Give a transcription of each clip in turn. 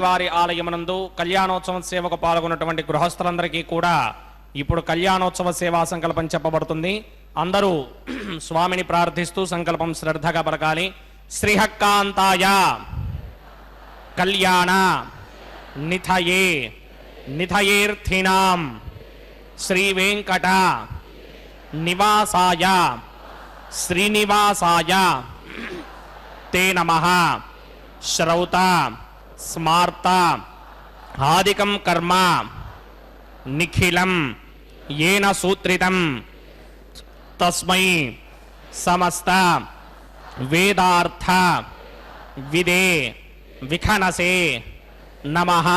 స్వామివారి ఆలయమునందు కళ్యాణోత్సవం సేవకు పాల్గొన్నటువంటి గృహస్థులందరికీ కూడా ఇప్పుడు కళ్యాణోత్సవ సేవా సంకల్పం చెప్పబడుతుంది. అందరూ స్వామిని ప్రార్థిస్తూ సంకల్పం శ్రద్ధగా పలకాలి. శ్రీహక్కాంతాయ కళ్యాణ నిథయే నిథయేర్థినాం శ్రీ వెంకట నివాసాయ శ్రీనివాసాయ తే నమః. శ్రౌత స్మార్త ఆదికం కర్మ నిఖిలం ఏన సూత్రితం తస్మై సమస్త వేదార్థ విదే విఖనసే నమః.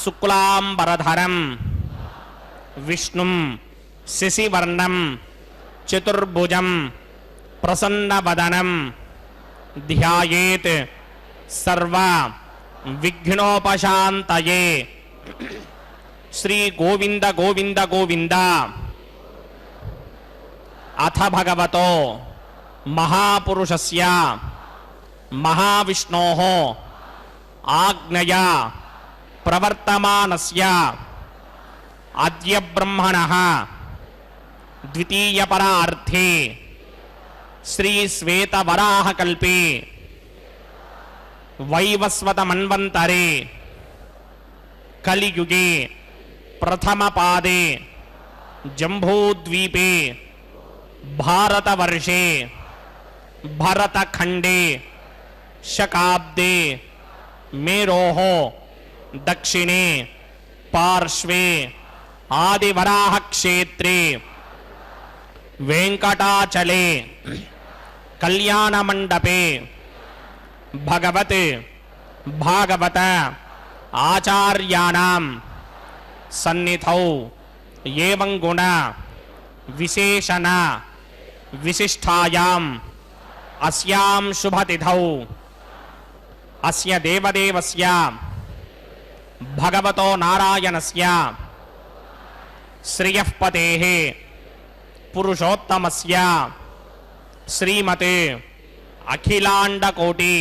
శుక్లాంబరధరం విష్ణుం శశివర్ణం చతుర్భుజం ప్రసన్నవదనం ధ్యాయేత్ సర్వ విఘ్నోపశాంతయే. శ్రీ గోవింద గోవింద గోవింద. అథ భగవతో మహాపురుషస్య మహావిష్ణోః ఆజ్ఞయా ప్రవర్తమానస్య అద్య బ్రహ్మణః ద్వితీయపరార్థే శ్రీ శ్వేతవరాహకల్పే వైవస్వతమన్వంతరే కలియుగే ప్రథమపాదే జంబూద్వీపే భారతవర్షే భరతఖండే శకాబ్దే మేరోః దక్షిణే పార్శ్వే ఆదివరాహక్షేత్రే వెంకటాచలే కళ్యాణమండపే భగవత్ భాగవత ఆచార్యాణం సన్నిధౌ ఏవం గుణ విశేషణ విశిష్టాయాం అస్యాం శుభతిథౌ అస్య దేవదేవస్య భగవతో నారాయణస్య శ్రియఃపతేః పురుషోత్తమస్య శ్రీమతే అఖిలాండకోటి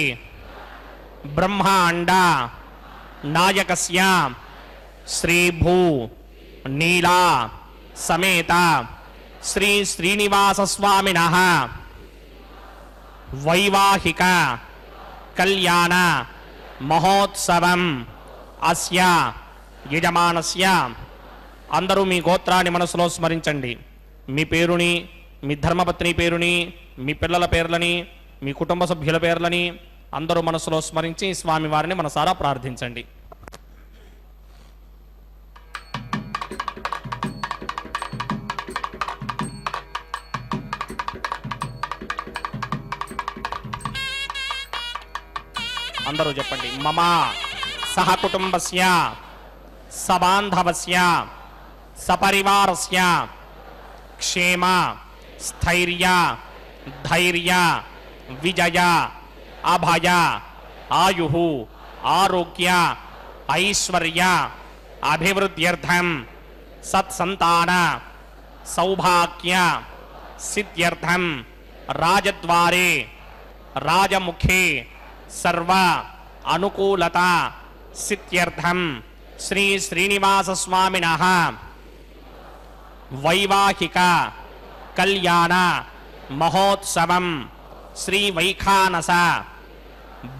బ్రహ్మాండ నాయకస్య శ్రీభూ నీలా సమేత శ్రీ శ్రీనివాసస్వామినః వైవాహిక కళ్యాణ మహోత్సవం అస్య యజమానస్య. అందరూ మీ గోత్రాన్ని మనసులో స్మరించండి. మీ పేరుని, మీ ధర్మపత్ని పేరుని, మీ పిల్లల పేర్లని, మీ కుటుంబ సభ్యుల పేర్లని అందరూ మనసులో స్మరించి స్వామివారిని మనసారా ప్రార్థించండి. అందరూ చెప్పండి. మమ సహ కుటుంబస్య సబాంధవస్య సపరివారస్య క్షేమ స్థైర్య ధైర్య విజయ అభయ ఆయుః ఆరోగ్య ఐశ్వర్య అభివృద్ధ్యర్థం సత్సంతాన సౌభాగ్య సిద్ధ్యర్థం రాజద్వారే రాజముఖే సర్వ అనుకూలత సిద్ధ్యర్థం శ్రీ శ్రీనివాసస్వామినః వైవాహిక కళ్యాణ మహోత్సవం శ్రీ వైఖానస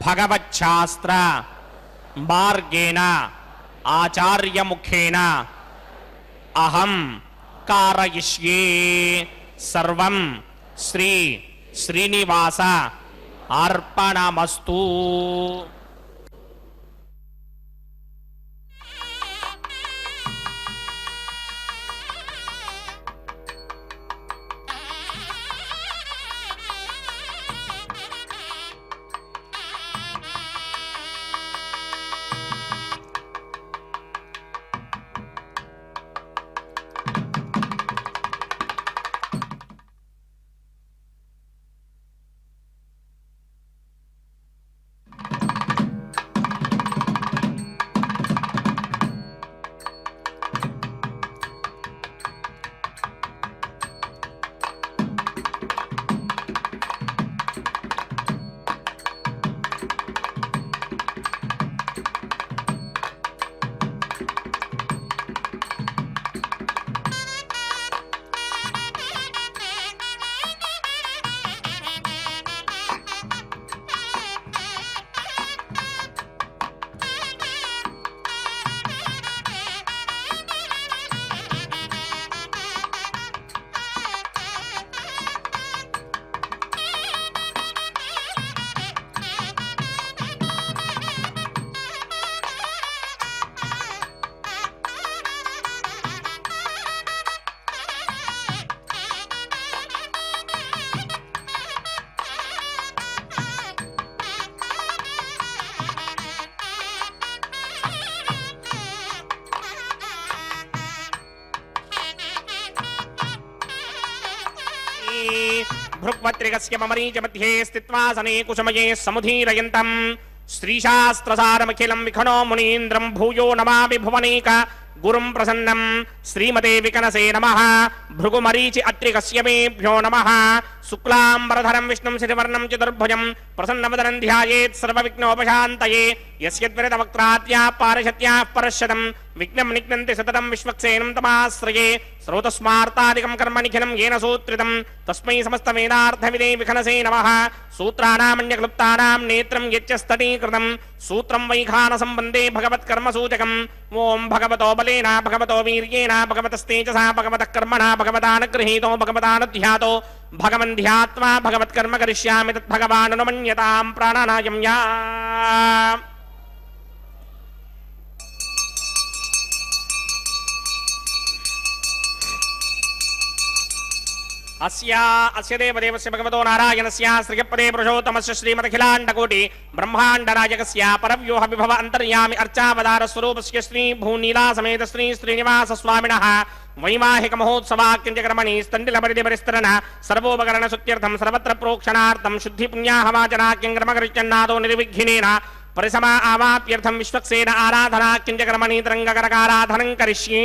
భగవచ్ఛాస్త్ర మార్గేణ ఆచార్యముఖేన అహం కారయిష్యే. సర్వం శ్రీ శ్రీనివాస అర్పణమస్తు. భృగ్వత్రికస్య మమరీచ మధ్యే స్థిత్వా సనే కుసుమయే సముధీరయంతం శ్రీశాస్త్రసారమఖిలం విఖనో మునీంద్రం భూయో నమామి భువనేక గురుం ప్రసన్నం శ్రీమతే వికనసే నమః భృగుమరీచి అత్రికస్య మేభ్యో నమః శుక్లాంబరధరం విష్ణుం శశివర్ణం చతుర్భుజం ప్రసన్నవదనం ధ్యాయేత్ సర్వవిఘ్నోపశాంతయే యస్యద్విరతవక్త్రాద్యా పారిషత్యాః పరశ్యతం విఘ్నం నిఘ్నంతి సతతం విశ్వక్సేనం తమాశ్రయే శ్రోతస్మార్తాదికం కర్మ నిఖిలం येन సూత్రితం తస్మై సమస్తవేదార్థవిదే విఖనసే నమః సూత్రానామన్యక్లుప్తానాం నేత్రం యచ్చస్తటీకృతం సూత్రం వైఖాన సంబంధే భగవత్కర్మసూచకం ఓం భగవతో బలేన భగవతో వీర్యేణ భగవతస్తేజసా భగవతః కర్మణా భగవతానుగృహీతో భగవతానుధ్యాతో భగవన్ ధ్యాత్వా భగవత్కర్మ కరిష్యామి తద్భగవానుమన్యతాం ప్రాణానాయం యా అస్య దేవదేవస్య భగవతో నారాయణస్య శ్రీయపదే పురుషోత్తమస్య శ్రీమదఖిలాండకోటి బ్రహ్మాండరాజకస్య పరవ్యూహ విభవ అంతర్యామి అర్చావతార స్వరూపస్య శ్రీ భూనీలా సమేత శ్రీ శ్రీనివాస స్వామినః వైవాహిక మహోత్సవాక్యంచకర్మణి స్థండిలపరిదిపరిస్తరణ సర్వోపకరణ శుద్ధ్యర్థం సర్వత్ర ప్రోక్షణార్థం శుద్ధి పుణ్యాహవాచనాక్యం కర్మకరిచన్నాదో నిర్విఘ్నేన పరిసమా ఆవాప్యర్థం విశ్వక్సేన ఆరాధనాక్యంచకర్మణి తరంగకరకారాధనం కరిష్యే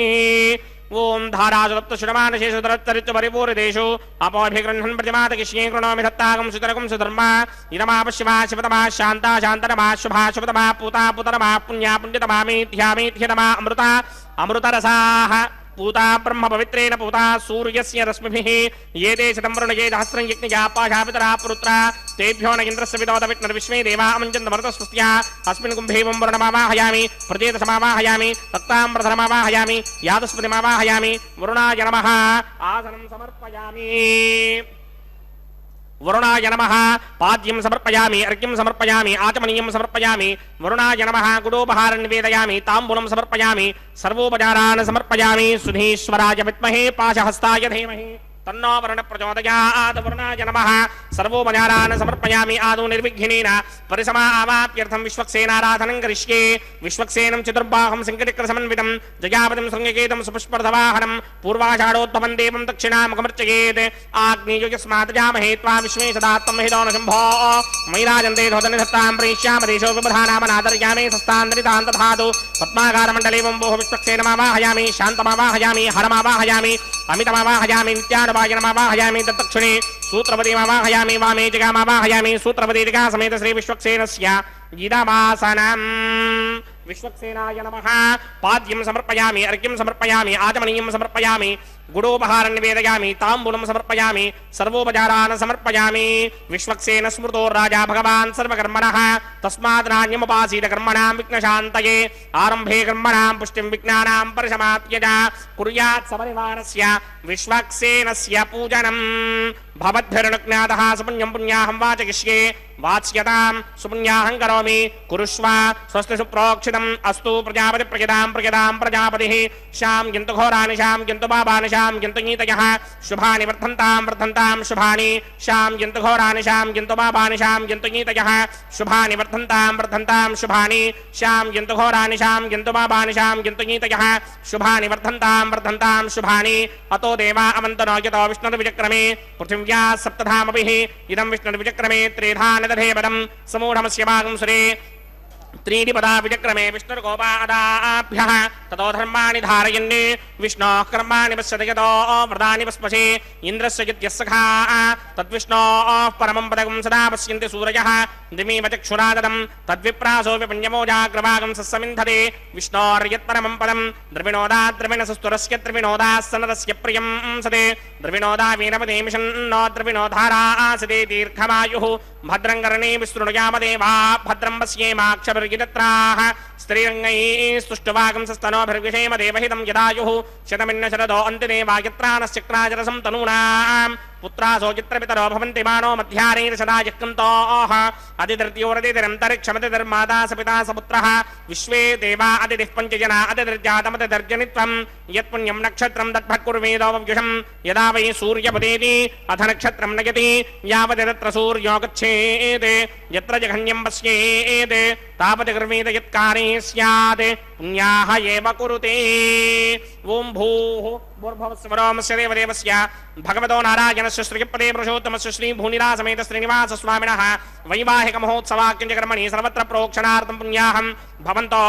ఓం ధారాసురప్తశుడమానశేషుధరచ్చరిత్య పరిపూరిదేషు అపోభిగృహ్ణన్ ప్రతిమాతకిష్యే కృణోమి దత్తాగం సుతరకం సుధర్మ ఇదమాపశివా శివతమా శాంతా శాంతనమా శుభా శుభతమా పూతా పుతనమా పుణ్యా పుణ్యతమా మేధ్యామేధ్యతమా అమృత అమృతరసాః పూతా బ్రహ్మ పవిత్రేణ పూతా సూర్యస్య రశ్మిభిః ఏతే శతం వరుణయే సహస్రం యజ్ఞయా పాశాపితరా పురుత్రా తేభ్యో న ఇంద్రస్య విదోత విష్ణుర్విశ్వే దేవా అమంచంత మరుతస్పృత్యా అస్మిన్ కుంభేవం వరుణమావాహయామి ప్రచేతసమావాహయామి రక్తాంబరధరమావాహయామి యాదస్పతిమావాహయామి వరుణాయ నమః ఆసనం సమర్పయామి వరుణాయ నమః పాద్యం సమర్పయామి అర్ఘ్యం సమర్పయామి ఆచమనీయం సమర్పయామి వరుణాయ నమః గుడోపహారం నివేదయామి తాంబూలం సమర్పయామి సర్వోపచారాన్ సమర్పయామి సుధీశ్వరాయ విద్మహే పాశహస్తాయ ధీమహి తన్నో వరుణ ప్రచోదయాత్ వరుణాయ నమః సర్వోపచారాన్ సమర్పయామి ఆదౌ నిర్విఘ్నేన పరిసమా ఆవాప్యర్థం విశ్వక్సేనారాధనం కరిష్యే విశ్వక్సేనం చతుర్బాహం సంకటిక్ర సమన్వితం జయాపతిం శృంగకేతం సుపుష్పర్ధవాహనం పూర్వాషాఢోద్భవం దేవం దక్షిణాముఖమర్చయేత్ ఆగ్నేయోయస్మాత్ జామహే త్వా విశ్వే సదాత్తం హిదో న శంభో మైరాజంతే ధోతని దత్తాం ప్రేష్యామ దేశో విబధానామనాదర్యామే సస్తాంతరితాం తథాతు పద్మాకారమండలేవం భోః విశ్వక్సేనమావాహయామి శాంతమావాహయామి హరమావాహయామి అమితమావాహయామి నిత్యానుపాయనమావాహయామి దత్తక్షిణే సూత్రపతిమావాహయామి వామే జగామావాహయామి సూత్రపతిగా సమేత శ్రీ విశ్వక్సేనస్య ఇదమాసనం విశ్వక్సేనాయ నమః పాద్యం సమర్పయామి అర్ఘ్యం సమర్పయామి ఆచమనీయం సమర్పయామి గుడోపహారం నివేదయామి తాంబూలం సమర్పయామి సర్వోపచారాన్ సమర్పయామి విశ్వక్సేన స్మృతో రాజా భగవాన్ సర్వకర్మణః తస్మాత్ నాణ్యముపాసీత కర్మణాం విఘ్నశాంతయే ఆరంభే కర్మణాం పుష్టిం విఘ్నానాం పరిసమాప్త్యజ కుర్యాత్ సపరివారస్య విశ్వక్సేనస్య పూజనం భవద్భిర్నుజ్ఞాతః సుపుణ్యం పుణ్యాహం వాచయిష్యే వాచ్యతాం సుపుణ్యాహం కరోమి కురుష్వ స్వస్తి సుప్రోక్షితం అస్తు ప్రజాపతి ప్రజదాం ప్రజాపతిః శాం యంతు ఘోరాని శాం యంతు పాపాని శాం యంతు నీతయః శుభాని వర్ధంతాం శుభాని శాం యంతు ఘోరాని శాం యంతు పాపాని శాం యంతు నీతయః శుభాని వర్ధంతాం శుభాని శాం యంతు ఘోరాని శాం యంతు పాపాని శాం యంతు నీతయః శుభాని వర్ధంతాం శుభాని అతో దేవా అవంతనో యతో విష్ణుర్విచక్రమే పృథివ్యా సప్తధామభిః ఇదం విష్ణుర్విచక్రమే త్రిధా నిదధేపదం సమూఢమస్య భాగం సురే त्रीणि पदा विचक्रमे विष्णुर्गोपादाभ्यः ततो धर्माणि धारयन् विष्णोः कर्माणि पश्यति यतो व्रतानि पस्पशे इन्द्रस्य यद्यस्सखा तद्विष्णोः परमं पदकं सदा पश्यन्ति सूरयः दिमेव चक्षुरा ददं तद्विप्रासो विपुण्यमोजाग्रभागं सस्समिन्धते विष्णोर्यत्परमं पदं द्रविणोदाद्रविणसस्तुरस्य द्रविणोदास्सनरस्य प्रियं सदे द्रविणोदा वीरपदेमिषन्नो द्रविणोधारासदे दीर्घमायुः भद्रं कर्णे विस्तृणुयामदेवा भद्रं पश्येमाक्षभिर्गिदत्राः स्त्रीरङ्गैः स्तुष्टुवागं सस्तनोभिर्विषेम देवहितं यदायुः शतमिन्न शरदो अन्तिदेवायत्रानश्चक्राजरसं तनूनाम् पुत्रासो चित्रपितरो भवन्ति मानो मध्यारेर्षदा यक्कन्तोः अतिदर्द्योरतिरन्तरिक्षमतिर्माता सपिता सपुत्रः विश्वे देवा अतिथिः पञ्चजना अतिदर्जातमतिदर्जनित्वं यत्पुण्यं नक्षत्रं तद्भक्कुर्वेदोपव्युषं यदा वै सूर्यपदेति अथ नक्षत्रं नयति यावति तत्र सूर्यो गच्छेत् यत्र जघन्यं पश्येत् तावत् कर्मेत यत्कारे स्यात् पुण्याः एव कुरुते ఓం భూః భూర్భువస్సువరోమస్య దేవదేవస్య భగవతో నారాయణస్య శ్రీపదే పురుషోత్తమస్య శ్రీ భూనిరాసమేత శ్రీనివాస స్వామినః వైవాహిక మహోత్సవాక్యం చ కర్మణి సర్వత్ర ప్రోక్షణార్థం పుణ్యాహం భవంతో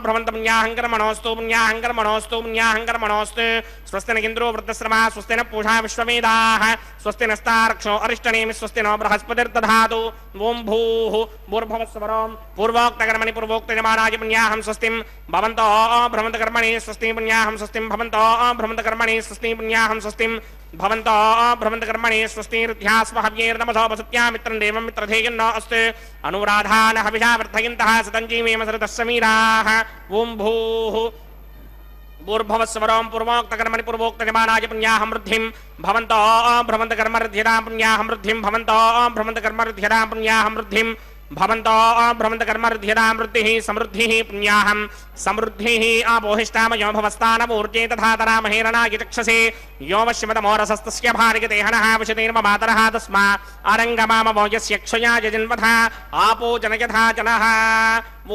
భ్రవంత పుణ్యాహం కర్మణోస్తు పుణ్యాహం కర్మణోస్తు పుణ్యాహం కర్మణోస్తు స్వస్తి న ఇంద్రో వృద్ధశ్రవా స్వస్తి న పూషా విశ్వవేదాః స్వస్తి నస్తారక్షో అరిష్టనేమి స్వస్తి నో బృహస్పతిర్దధాతు ఓం భూః భూర్భువస్సువరోం పూర్వోక్త కర్మణి పూర్వోక్త యమానాయ పుణ్యాహం స్వస్తిం భవంతో భ్రవంత కర్మణి స్వస్తి పుణ్యాహం స్వస్తిం భవంతో భ్రవంత కర్మణి స్వస్తి పుణ్యాహం స్వస్తిం భవంతో భ్రవంత కర్మణి స్వస్తిర్ధ్యాస్వ హవ్యేర్నమసోపసత్యామిత్రం దేవం మిత్రధేయన్నో అస్తు అనురాధాన హవిషా వర్ధయంతః సతంజీవేమ సరదస్సమీరాః ఓం భూః భూర్భువస్సువరోం పూర్వోక్త కర్మణి పూర్వోక్త యమానాయ పుణ్యాహం వృద్ధిం భవంతో భ్రవంత కర్మర్ధ్యతాం పుణ్యాహం వృద్ధిం భవంతో భ్రవంత కర్మర్ధ్యతాం పుణ్యాహం వృద్ధిం భవంతో భ్రవంత కర్మర్ధ్యతాం వృద్ధిః సమృద్ధిః పుణ్యాహం సమృద్ధిః ఆపోహిష్టామయో భవస్థానమూర్జే తథా తరామహేరణాయ చక్షసే యో వశ్యమతమోరసస్తస్య భార్గదేహనః వశతేర్మమాతరః తస్మా అరంగమామవో యస్య క్షయాయ జన్మథా ఆపో జనయథా జనః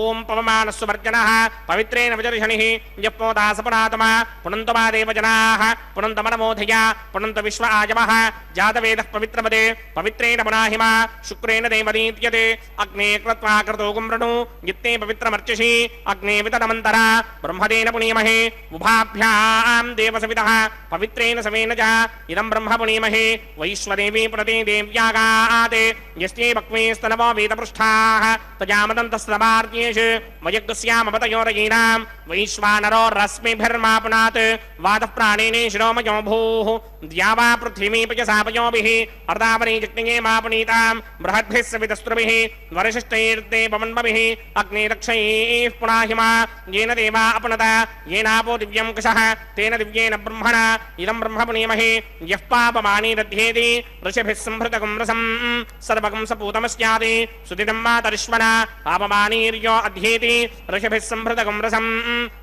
ఓం పవమానస్సువర్జనః పవిత్రేణ విజర్షణిః యప్పోదాసపునాతమా పునంతమా దేవజనాః పునంతమనమోధయ పునంత విశ్వ ఆజమః జాతవేదః పవిత్రమదే పవిత్రేణ పునాహిమా శుక్రేణ దేవదీత్యతే అగ్నే కృత్వా క్రతోగుం వృణు గిత్తే పవిత్రమర్చిషి అగ్నే వితనమంతరా బ్రహ్మదేన పునీమహే ఉభాభ్యాం దేవసవితః పవిత్రేణ సవేన చ ఇదం బ్రహ్మ పునీమహే వైశ్వదేవీ ప్రతి దేవ్యాగాత్ యస్యై భక్వేస్తనవో వేదపృష్ఠాః తజామదంతస్తమార్యేషు వయగ్స్యామపతయోరయీనాం వైశ్వానరో రశ్మిభిర్మాపునాత్ వాతః ప్రాణేనే శిరోమయో భూః ద్యావా పృథివీపయసాపయోభిః అర్ధావరీ జగ్నిగే మాపునీతాం బృహద్భిः సవితస్త్రుభిः వరిశిష్టైర్దే పవన్మభిः అగ్నే రక్షైః పునాహిమా येन देवा अपनता येनापो दिव्यं कुशः तेन दिव्येन ब्रह्मणा इदं ब्रह्म पुनीमहे यः पापमानी दध्येति ऋषिभिः संभृतकं रसम् सर्वकं सपूतमस्याति सुदिनं मातरिश्वना पापमानीर्यो अध्येति ऋषिभिः संभृतकं रसम्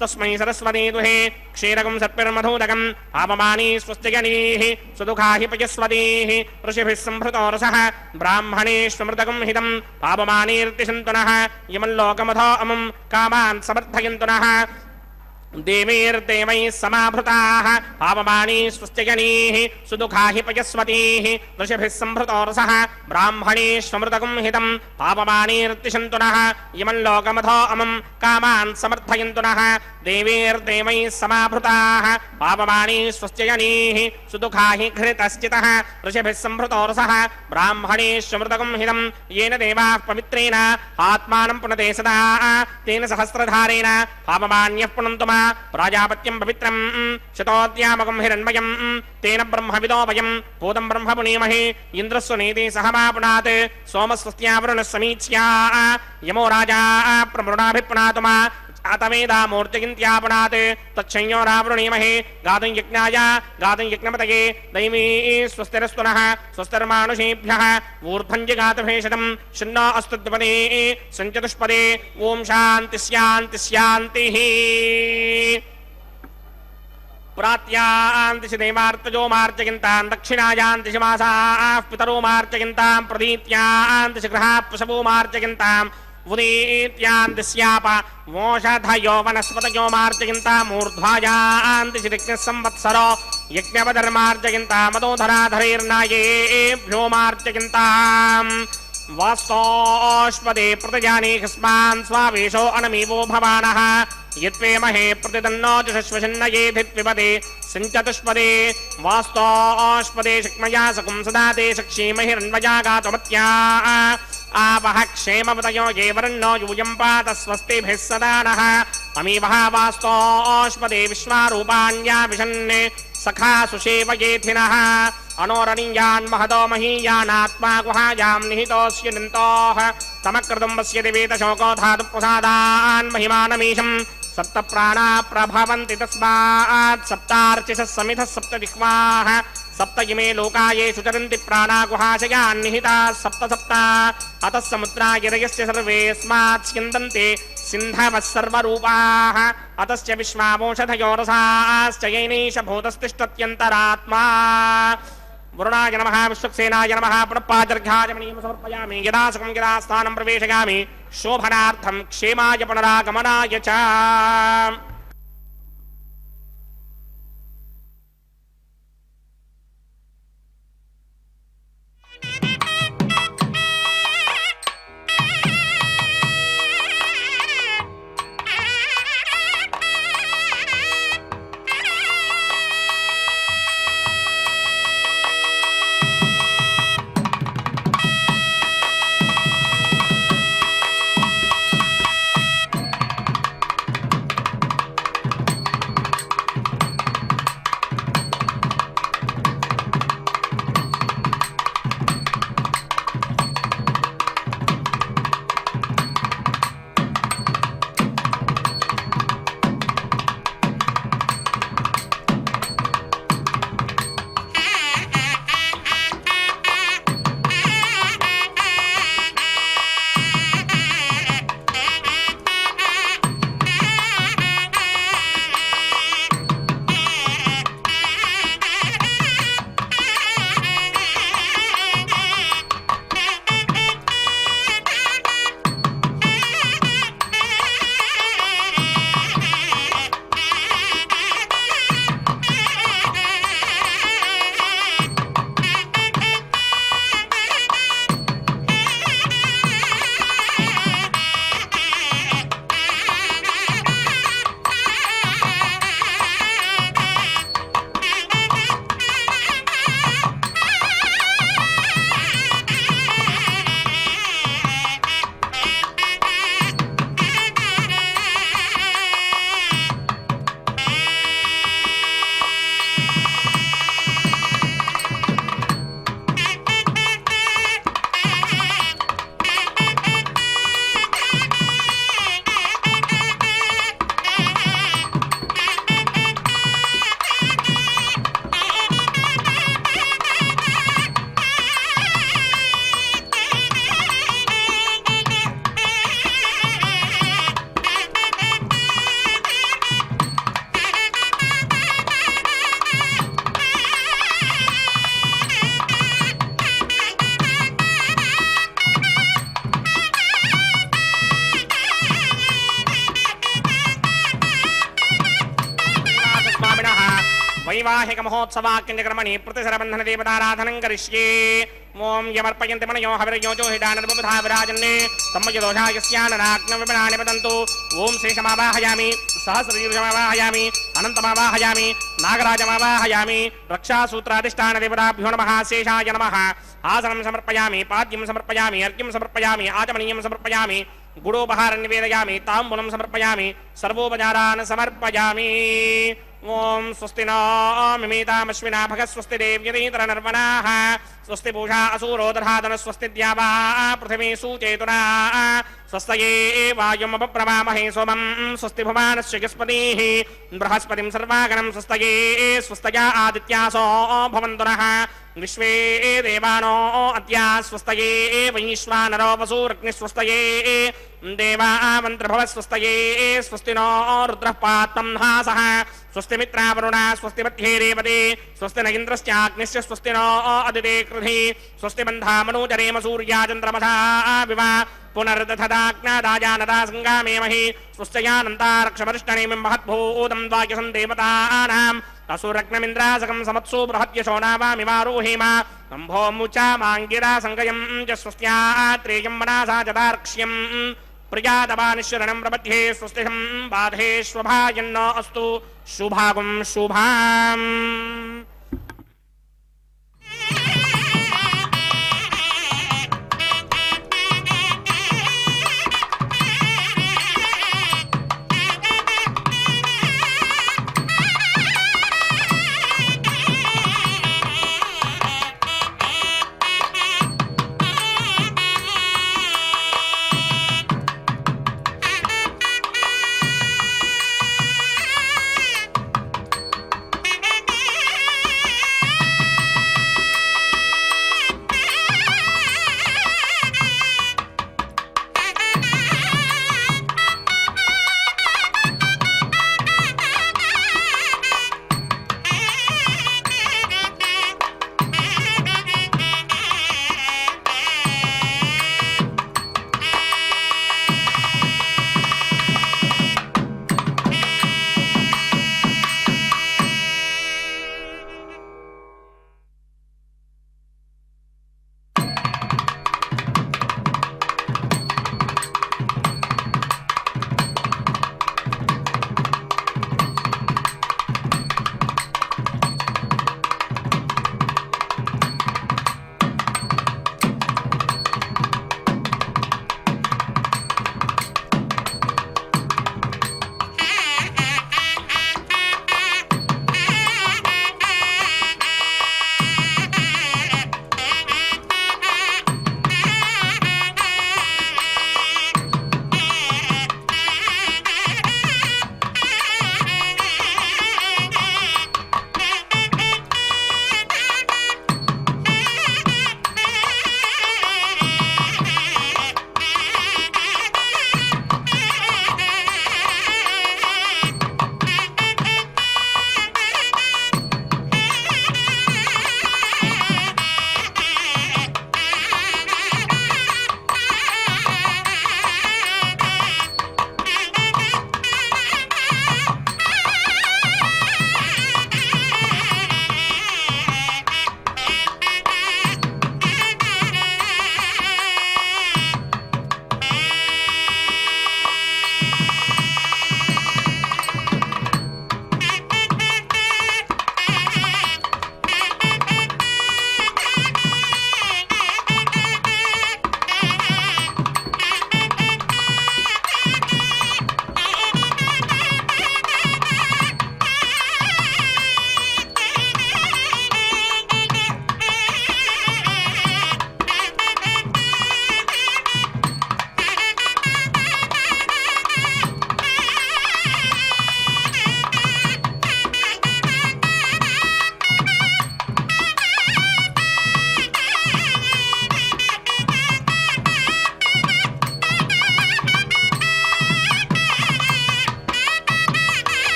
तस्मै सरस्वती दुहे क्षीरकं सत्पिर्मधूदकं पापमानी स्वस्तिगणीः सुदुःखा हि पयस्वतीः ऋषिभिः संभृतो रसः ब्राह्मणेष्वमृतकं हितं पापमानीर्तिशन्तुनः यमल्लोकमथो अमुं कामान् समर्थयन्तु नः देवैर्देवैः समाभृताः पावमानी स्वस्तिगणीः सुदुःखा हि पयस्वतीः ऋषिभिः संभृतो रसः ब्राह्मणेष्वमृतकं हितं पावमानीर्तिशन्तु नः यमल्लोकमथो अमुं कामान् समर्थयन्तु नः देवैर्देवैः समाभृताः पावमानी स्वस्तिगणीः सुदुःखा हि घृतश्चितः ऋषिभिः संभृतो रसः ब्राह्मणेष्वमृतकं हितं येन देवाः पवित्रेण आत्मानं पुनते सदा तेन सहस्रधारेण पावमान्यः पुनन्तु मा प्राजापत्यं पवित्रं शतोद्यामकं हिरण्मयं तेन ब्रह्मविदो वयं पूतं ब्रह्म पुनीमहे इन्द्रस्य नीति सहमापुनात् सोमस्वस्त्या वरुणः समीच्या यमो राजा प्रमृणाभिपुनातु मा आतवेदा मूर्तिगिन्त्यापुनात् तच्छंयो रावृणीमहे गातुं यज्ञाय गातुं यज्ञपतये दैवी स्वस्तिरस्तु नः स्वस्तिर्मानुषेभ्यः ऊर्ध्वञ्जगातभेषजं शन्नो अस्तु द्विपदे सञ्चतुष्पदे ओम शान्ति शान्ति शान्तिः प्रात्यान्तिषि देवार्तजो मार्जयन्तां दक्षिणायान्तिषि मासाः पितरो मार्जयन्तां प्रदीत्यान्तिषि गृहाः पशवो मार्जयन्तां उदीत्यान्तिस्याप वोषधयो वनस्पतयो मार्जयन्तामूर्ध्वायान्तिषि ऋग्नः संवत्सरो यज्ञपदर्मार्जयन्तामदोधराधरैर्नायेभ्यो मार्जयन्ताम् वास्तोष्पदे प्रतिजानीकस्मान् स्वावेशो अनमीवो भवानः यत्वेमहे प्रतिदन्नो जुषश्वशन्नयेधित्विपदे सञ्चतुष्पदे वास्तोष्पदे शक्मया सकुं सदा ते शक्षीमहिरन्वया गातुमत्या आवह क्षेमवतयो ये वर्णो यूयं पात स्वस्तिभिः सदा नः अमीवः वास्तोष्पदे विश्वारूपाण्या विशन्ने सखा सुषेवयेथिनः अनोरणीयान् महतो महीयानात्मा गुहायां निहितोऽस्य निन्तोः तमक्रतुम्बस्य दिवेतशोको धातुप्रसादान् महिमानमीशं सप्त प्राणा प्रभवन्ति तस्मात् सप्तार्चिषः समिधः सप्त जिह्वाः सप्त इमे लोका ये सुचरन्ति प्राणा गुहाशयान् निहिताः सप्त सप्ता अतः समुद्रा गिरयस्य सर्वेऽस्मात् स्यन्दन्ते सिन्धवः सर्वरूपाः अतश्च विश्वावोषधयो रसाश्च येनैष भूतस्तिष्ठत्यन्तरात्मा वरुणाय नमः विश्वक्सेनाय नमः पुनःपादर्घ्याय मणिं समर्पयामि यदा सुखं यदा स्थानं प्रवेशयामि शोभनार्थं क्षेमाय पुनरागमनाय च వైవాహిక మహోత్సవాక్యంజకర్మణి ప్రతిశరబంధన దేవతారాధనం కరిష్యే ఓం యమర్పయంతి మనయో హవిర్యోజో హిడానర్బుధా విరాజన్నే తమ్మయదోషాయస్యానరాగ్న విపణాని పతంతు ఓం శేషమావాహయామి సహస్రశీర్షమావాహయామి అనంతమావాహయామి నాగరాజమావాహయామి రక్షాసూత్రాధిష్టాన దేవతాభ్యో నమః శేషాయ నమః ఆసనం సమర్పయామి పాద్యం సమర్పయామి అర్ఘ్యం సమర్పయామి ఆచమనీయం సమర్పయామి గుడోపహారం నివేదయామి తాంబూలం సమర్పయామి సర్వోపచారాన్ సమర్పయామి ఓం స్వస్తి नो मिमीतामश्विना भगः स्वस्ति देव्यतीतरनर्वणाः स्वस्ति पूषा असूरो दधातन स्वस्ति द्यावा पृथिवी सूचेतुना स्वस्तये वायुमपप्रवामहे सोमं स्वस्ति भुवानस्य यस्पतिः बृहस्पतिं सर्वागणं स्वस्तये स्वस्तया आदित्यासो भवन्तु नः विश्वे देवानो अद्य स्वस्तये वैश्वानरो वसूरग्निस्वस्तये देवामन्त्रभवस्वस्तये स्वस्ति नो रुद्रः पात्मं हासः स्वस्ति मित्रावरुणा स्वस्ति मध्ये रेवते स्वस्ति न इन्द्रश्चाग्निश्च स्वस्ति नो अदिते कृधि स्वस्ति बन्धा मनोजरेम सूर्या चन्द्रमसा विवा पुनर्दधदाज्ञादाजानदा सङ्गामेमहि स्वस्त्यानन्तारक्षमरिष्टनेमिं महद्भूतं द्वाक्यसं देवतानाम् असुरग्नमिन्द्रासकं समत्सु बृहद्यशो नावामिवारोहेम अम्भो मुचा माङ्गिरा सङ्गयं च स्वस्त्यात्रेयं मनसा चदार्क्ष्यम् प्रियादवानिश्वरणं प्रपद्ये स्वस्तिहं बाधे स्वभायन्न अस्तु शुभागं शुभाम्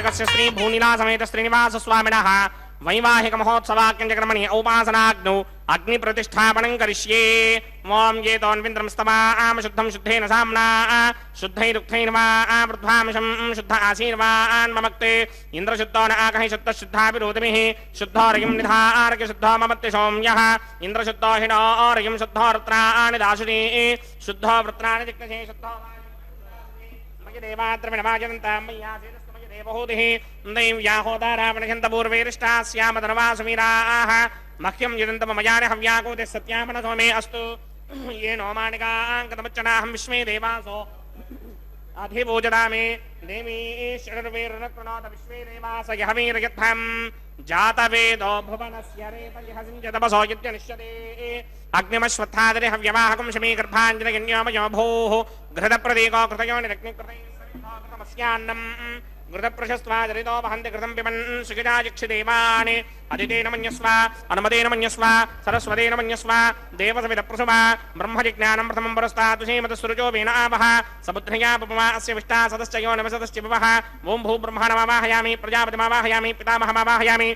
पंचकस्य श्री भूनिला समेत श्रीनिवास स्वामिनः वैवाहिक महोत्सवाक्यंजकर्मणि औपासनाग्नौ अग्नि प्रतिष्ठापनं करिष्ये। ओम ये तोन्विन्द्रं स्तवाम शुद्धं शुद्धेन साम्ना शुद्धैरुक्थैर् वा वृद्धामशं शुद्ध आशीर्वान् ममक्ते इन्द्रशुद्धो न आकहि शुद्धः शुद्धाभिरोधमिः शुद्धोरयं निधारक शुद्धो ममत्ति सौम्यः इन्द्रशुद्धो हिणोरयं शुद्धो रुद्राणि दाशुरी शुद्धो वृत्राणि जिग्नसे शुद्धो देवाद्रविणवाजन्तां मय्यासेन बहुधिः दैव्याहोदारावणघन्तपूर्वैरिष्टाः स्यामधर्वासुवीराः मह्यं यदन्तमयानि हव्याकूते सत्यामनसो मे अस्तु ये नो मानिकाङ्कतमुच्चनाहं विश्वे देवासो अधिपूजदामि देवी षडर्वेर्नकृणोत विश्वे देवास यः वीर्यध्वं जातवेदो भुवनस्य रेतयः सिञ्चतपसो यद्यनिष्यते अग्निमश्वत्थादरि हव्यवाहकं शमीगर्भाञ्जनगण्योमयो भूः घृतप्रदीको कृतयो निरग्निकृतैस्यान्नम् घृतप्रशस्त्वाजरितो वहन्ति घृतं पिबन् सुखिजाजिक्षिदेवानि अदितेन मन्यस्व अनुमतेन मन्यस्व सरस्वतेन मन्यस्व देवसविदप्रसुव ब्रह्मजिज्ञानं प्रथमं पुरस्तादुषीमतसुरुचो वेन आवः समुद्रया पपमा अस्य विष्टा सदश्च यो नवसदश्च भवः ॐ भूब्रह्मणमावाहयामि प्रजापतिमावाहयामि पितामहमावाहयामि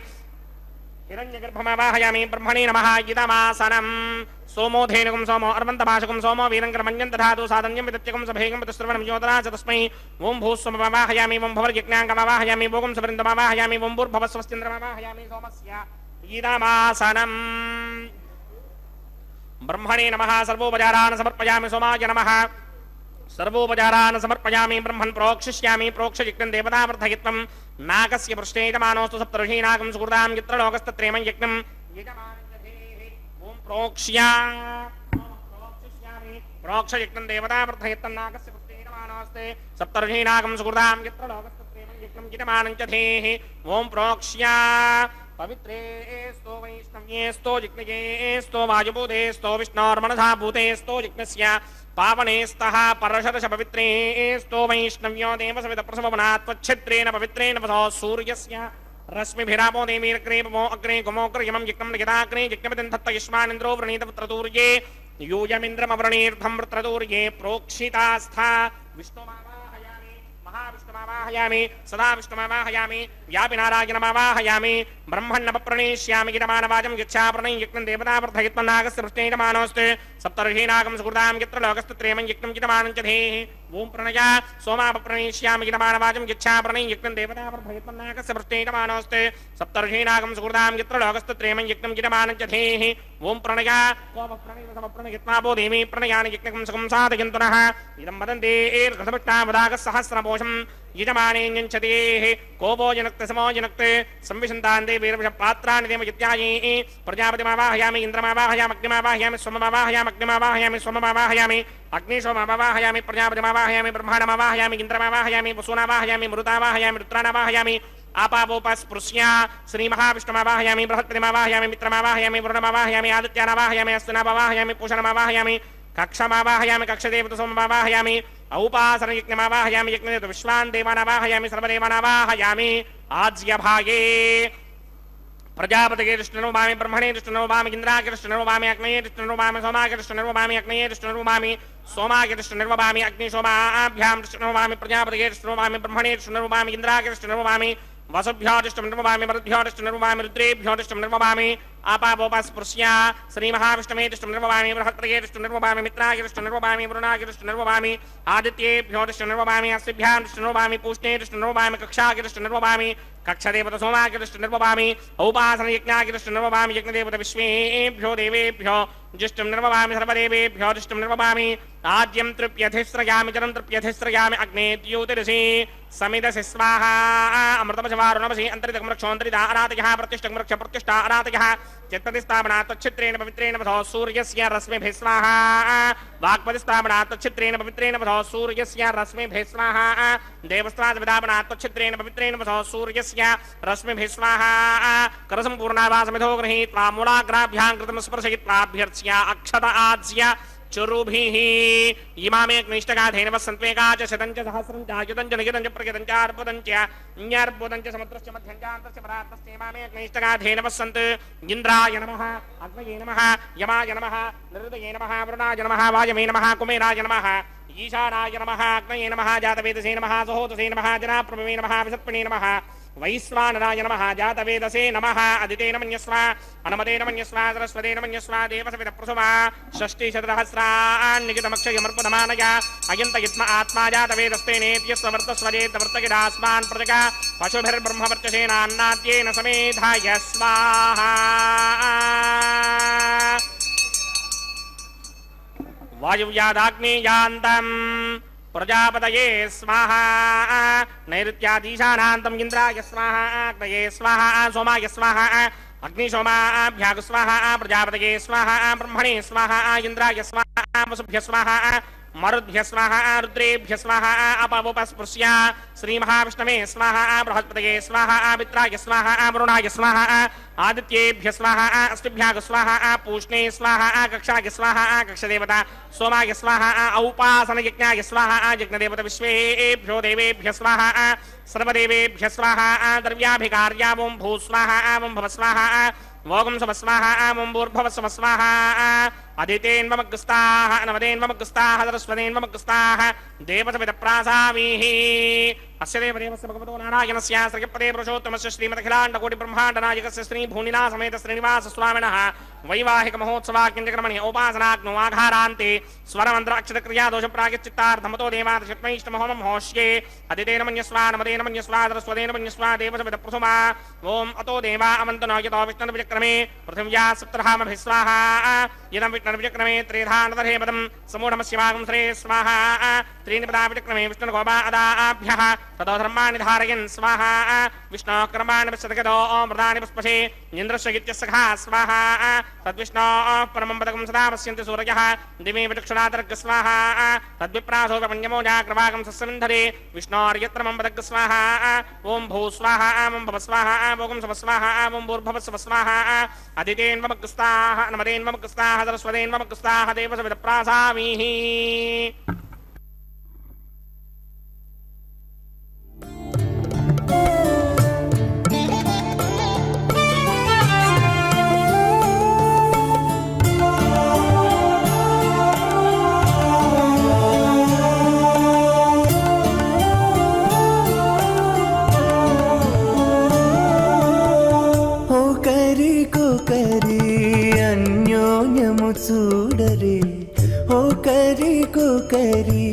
हिरण्यगर्भमावाहयामि ब्रह्मणे नमः इदमासनम् सोमो धेनुकं सोमो अर्वन्तभाषकं सोमो वीरङ्करमञ्जं दधातु साधन्यं विदत्यकं सभेगं वितस्रवणं योधरा च तस्मै ॐ भूस्वमवाहयामि ॐ भवर्यज्ञाङ्गमवाहयामि भोगं सवृन्दमवाहयामि ॐ भूर्भवस्वस्तिन्द्रमवाहयामि सोमस्य इदमासनम् ब्रह्मणे नमः सर्वोपचारान् समर्पयामि सोमाय नमः सर्वोपचारान् समर्पयामि ब्रह्मन् प्रोक्षिष्यामि प्रोक्षयज्ञं देवतावर्धयित्वं नागस्य पृष्ठे यजमानोऽस्तु सप्तऋषीनागं सुकृतां यत्र लोकस्तत्रेमं यज्ञं प्रोक्ष्यामि प्रोक्षयज्ञं देवतावर्धयित्वं नागस्य पृष्ठे यजमानोऽस्ते सप्तऋषीनागं सुकृतां यत्र लोकस्तत्रेमं यज्ञं यजमानं च धेः ॐ प्रोक्ष्या पवित्रेस्तो वैष्णव्येस्तो जिग्नयेस्तो वायुभूतेस्तो विष्णोर्मनसा भूतेस्तो जिग्नस्य पावनेस्तः परशरश पवित्रेस्तो वैष्णव्यो देवसविदप्रसवनात्वच्छिद्रेण पवित्रेण वसो सूर्यस्य रश्मिभिरापो देवीर्ग्रेपमो अग्रे गुमोग्रयमं यज्ञं लिखिताग्रे यज्ञपतिं दत्त युष्मानिन्द्रो व्रणीतपुत्रतूर्ये यूयमिन्द्रमवृणीर्धं वृत्रतूर्ये प्रोक्षितास्था विष्णुमावाहयामि महाविष्णुमावाहयामि सदा विष्णुमावाहयामि व्यापिनारायणमावाहयामि ब्रह्मण्णपप्रणेष्यामि गिरमानवाजं यच्छाप्रणय यज्ञं देवतावर्धयित्वं नागस्य पृष्ठे यजमानोऽस्ते सप्तर्षीनागं सुकृतां यत्र लोकस्तत्रेमं यज्ञं यजमानं च धेः ॐ प्रणया सोमापप्रणेष्यामि गिरमानवाजं यच्छाप्रणय यज्ञं देवतावर्धयित्वं नागस्य पृष्ठे यजमानोऽस्ते सप्तर्षीनागं सुकृतां यत्र लोकस्तत्रेमं यज्ञं यजमानं च धेः ॐ प्रणया सोमप्रणयित्वापो देवी प्रणयानि यज्ञं सुखं साधयन्तु नः इदं वदन्ते एर्घृतभट्टावदागस्सहस्रपोषं यजमानेऽञ्चतेः कोपो जनक्ते समो जनक्ते संविशन्तान्ते वीरवशपात्राणि देव यत्याये प्रजापतिमावाहयामि इन्द्रमावाहयामि अग्निमावाहयामि सोममावाहयामि अग्निमावाहयामि सोममावाहयामि अग्निशोममावाहयामि प्रजापतिमावाहयामि ब्रह्माणमावाहयामि इन्द्रमावाहयामि वसुनावाहयामि मरुतावाहयामि रुद्राणावाहयामि आपावोपस्पृश्या श्रीमहाविष्णुमावाहयामि बृहत्पतिमावाहयामि मित्रमावाहयामि वरुणमावाहयामि आदित्यानावाहयामि अस्तुनावाहयामि पूषणमावाहयामि कक्षमावाहयामि कक्षदेवतसोममावाहयामि औपासनयज्ञमावाहयामि यज्ञदेवत विश्वान् देवानावाहयामि सर्वदेवानावाहयामि आज्यभागे प्रजापतये कृष्णरूपामि ब्रह्मणे कृष्णरूपामि इन्द्राय कृष्णरूपामि अग्नये कृष्णरूपामि सोमाय कृष्णरूपामि अग्नये कृष्णरूपामि सोमाय कृष्णरूपामि अग्निशोमाभ्यां कृष्णरूपामि प्रजापतये कृष्णरूपामि ब्रह्मणे कृष्णरूपामि इन्द्राय कृष्णरूपामि वसुभ्योदिष्टं निर्वपामि मरुद्भ्योदिष्टं निर्वपामि रुद्रेभ्योदिष्टं निर्वपामि आपावोपस्पृश्या श्रीमहाविष्णुमेदिष्टं निर्वपामि बृहत्प्रयेदिष्टं निर्वपामि मित्रायदिष्टं निर्वपामि वरुणायदिष्टं निर्वपामि आदित्येभ्योदिष्टं निर्वपामि अस्तिभ्यादिष्टं निर्वपामि पूष्णेदिष्टं निर्वपामि कक्षायदिष्टं निर्वपामि कक्षदेवत सोमायदिष्टं निर्वपामि औपासनयज्ञायदिष्टं निर्वपामि यज्ञदेवत विश्वेभ्यो देवेभ्यो जिष्टं निर्वपामि सर्वदेवेभ्यो दिष्टं निर्वपामि आद्यं तृप्यधिस्रयामि जलं तृप्यधिस्रयामि अग्ने द्योतिरसि समिदसि स्वाहा अमृतमशवारुणमसि अन्तरितमृक्षोऽन्तरिता अरातयः प्रतिष्ठमृक्ष प्रतिष्ठा अरातयः चित्तदिस्थापना तच्छित्रेण पवित्रेण वधो सूर्यस्य रश्मिभिः स्वाहा वाक्पतिस्थापना तच्छित्रेण पवित्रेण वधो सूर्यस्य रश्मिभिः स्वाहा देवस्त्रादिविधापना तच्छित्रेण पवित्रेण वधो सूर्यस्य रश्मिभिः स्वाहा करसम्पूर्णावासमिधो गृहीत्वा मूलाग्राभ्यां कृतं स्पर्शयित्वाभ्यर्च्य अक्षत आज्य चुरुभिः इमामेकनिष्ठगाधेन वसन्त्वेका च शतं च सहस्रं च आयुधं च नियुधं च प्रयुधं च अर्बुदं च न्यर्बुदं च समुद्रस्य मध्यं च अन्तस्य परान्तस्य इमामेकनिष्ठगाधेन वसन्त इन्द्राय नमः अग्नये नमः यमाय नमः निरुदये नमः वरुणाय नमः वायवे नमः कुमेराय नमः ఈశానాయ నమః అగ్నయే నమః జాతవేదసే నమః సహోదసే నమః జనాప్రభవే నమః విసత్పణే నమః వైశ్వానరాయ నమః జాతవేదసే నమః అదితేన మన్యస్వ అనమతేన మన్యస్వ సరస్వతేన మన్యస్వ దేవసవిత ప్రసుమా షష్ఠిశతసహస్రాన్నిగితమక్షయమర్పదమానయ అయంత యుత్మ ఆత్మా జాతవేదస్తేనేత్యస్వ వర్తస్వజేతవర్తగిరాస్మాన్ ప్రజగ పశుభిర్బ్రహ్మవర్చసేనాన్నాద్యేన సమేధాయ స్వాహా వాయువ్యాదాగ్నేయాంతం ప్రజాపతయే స్వాహా నైరుత్యాదీశానాంతం ఇంద్రాయ స్వాహా అగ్నయే స్వాహా సోమాయ స్వాహా అగ్నిశోమాభ్యాగు స్వాహా ప్రజాపతయే స్వాహా బ్రహ్మణే స్వాహా ఇంద్రాయ స్వాహా వసుభ్య స్వాహా మరుద్భ్య స్వాహా రుద్రేభ్య స్వాహా అపవుపస్పృశ్య శ్రీమహావిష్ణవే స్వాహా బృహస్పతయే స్వాహా మిత్రాయ స్వాహా వరుణాయ స్వాహా ఆదిత్యేభ్య స్వాహా అష్టిభ్యాగ స్వాహా పూష్ణే స్వాహా కక్షాయ స్వాహా కక్షదేవత సోమాయ స్వాహా ఔపాసనయజ్ఞాయ స్వాహా యజ్ఞదేవత విశ్వేభ్యో దేవేభ్య స్వాహా సర్వదేవేభ్య స్వాహా ద్రవ్యాభికార్యా ఓం భూ స్వాహా ఓం భవ స్వాహా ఓం సవ స్వాహా ఓం భూర్భవ స్వ స్వాహా అదితేన్వమగ్స్తాః నవదేన్వమగ్స్తాః సరస్వతేన్వమగ్స్తాః దేవసవిత ప్రాసామీః అస్య దేవదేవస్య భగవతో నారాయణస్య శ్రీపదే పురుషోత్తమస్య శ్రీమదఖిలాండకోటి బ్రహ్మాండ నాయకస్య శ్రీ భూనినా సమేత శ్రీనివాస స్వామినః వైవాహిక మహోత్సవాఖ్యంజకర్మణి ఉపాసనాగ్నో ఆఘారాంతే స్వరమంత్రాక్షత క్రియా దోష ప్రాగచిత్తార్థమతో దేవాదశత్మైష్టమహోమం హోష్యే అదితేన మన్యస్వ నమదేన మన్యస్వ సరస్వతేన మన్యస్వ దేవసవిత ప్రసుమా ఓం అతో దేవా అమంతనో యతో విష్ణుర్విచక్రమే పృథివ్యా సప్తహామభిస్వాహా ఇదం విష్ణుర్విచక్రమే త్రేధానదర్హేపదం సమూఢమస్యవాగం శ్రే స్వాహా త్రీని పదా విచక్రమే విష్ణుర్గోపాదాభ్యః తదో ధర్మాణి ధారయన్ స్వాహా విష్ణో కర్మాణి పశ్యతగతో మృదాని పుష్పశే ఇంద్రస్య గిత్యస్సఖా స్వాహా తద్విష్ణో పరమం పదకం సదా పశ్యంతి సూరయః దివే విచక్షణాతర్గ స్వాహా తద్విప్రాసో పణ్యమో జాగ్రవాగం సస్సమింధరే విష్ణోర్యత్రమం పదగ్గ స్వాహా ఓం భూ స్వాహా ఓం భవ స్వాహా ఓం సవ స్వాహా ఓం భూర్భవ స్వ స్వాహా అదితేన్వమగ్స్తాః నమదేన్వమగ్స్తాః సరస్వతేన్వమగ్స్తాః దేవసవిత ప్రాసామీః చూడరే ఒకరికొకరి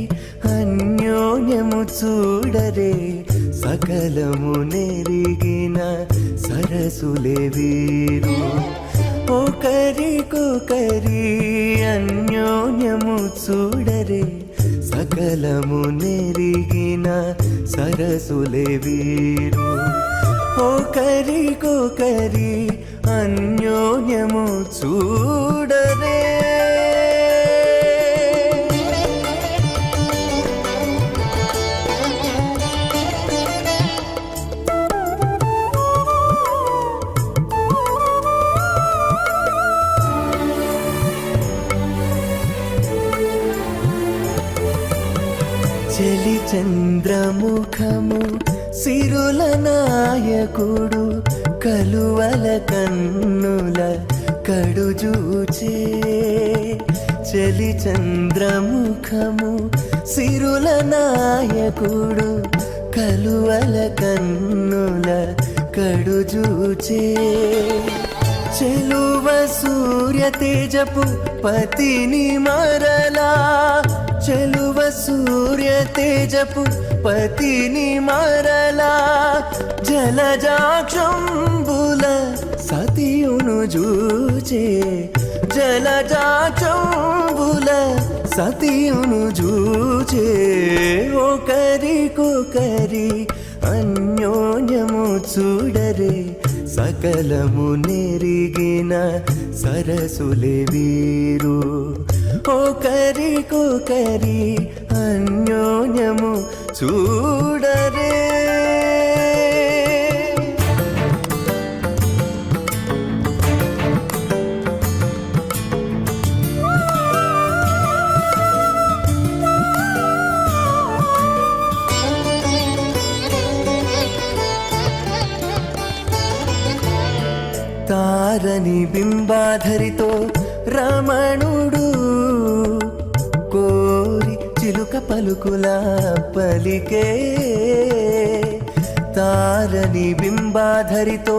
అన్యోన్యము చూడరే సకలము నెరిగిన సరసులే వీరు ఒకరికొకరి అన్యోన్యము చూడరే సకలము నెరిగిన సరసులే వీరు ఒకరికొకరి అన్యోన్యము చూడరే చలి చంద్రముఖము సిరుల నాయకుడు కలువల కన్నుల కడుజూచే చలి చంద్రముఖము సిరుల నాయకుడు కలువల కన్నుల కడుజూచే చెలువ సూర్య తేజపు పతిని మరలా చెలువ సూర్య తేజపు పతిని మరలా జలజాక్షంబుల సతియును జూచే జలజాక్షంబుల సతియును జూచే ఒకరికొకరి అన్యోన్యము చూడరే సకలము నెరిగిన సరసులే వీరు ఒకరికొకరి అన్యోన్యము చూడరే తారని బింబాధరితో రమణుడు కోరి చిలుక పలుకుల పలికే తారని బింబాధరితో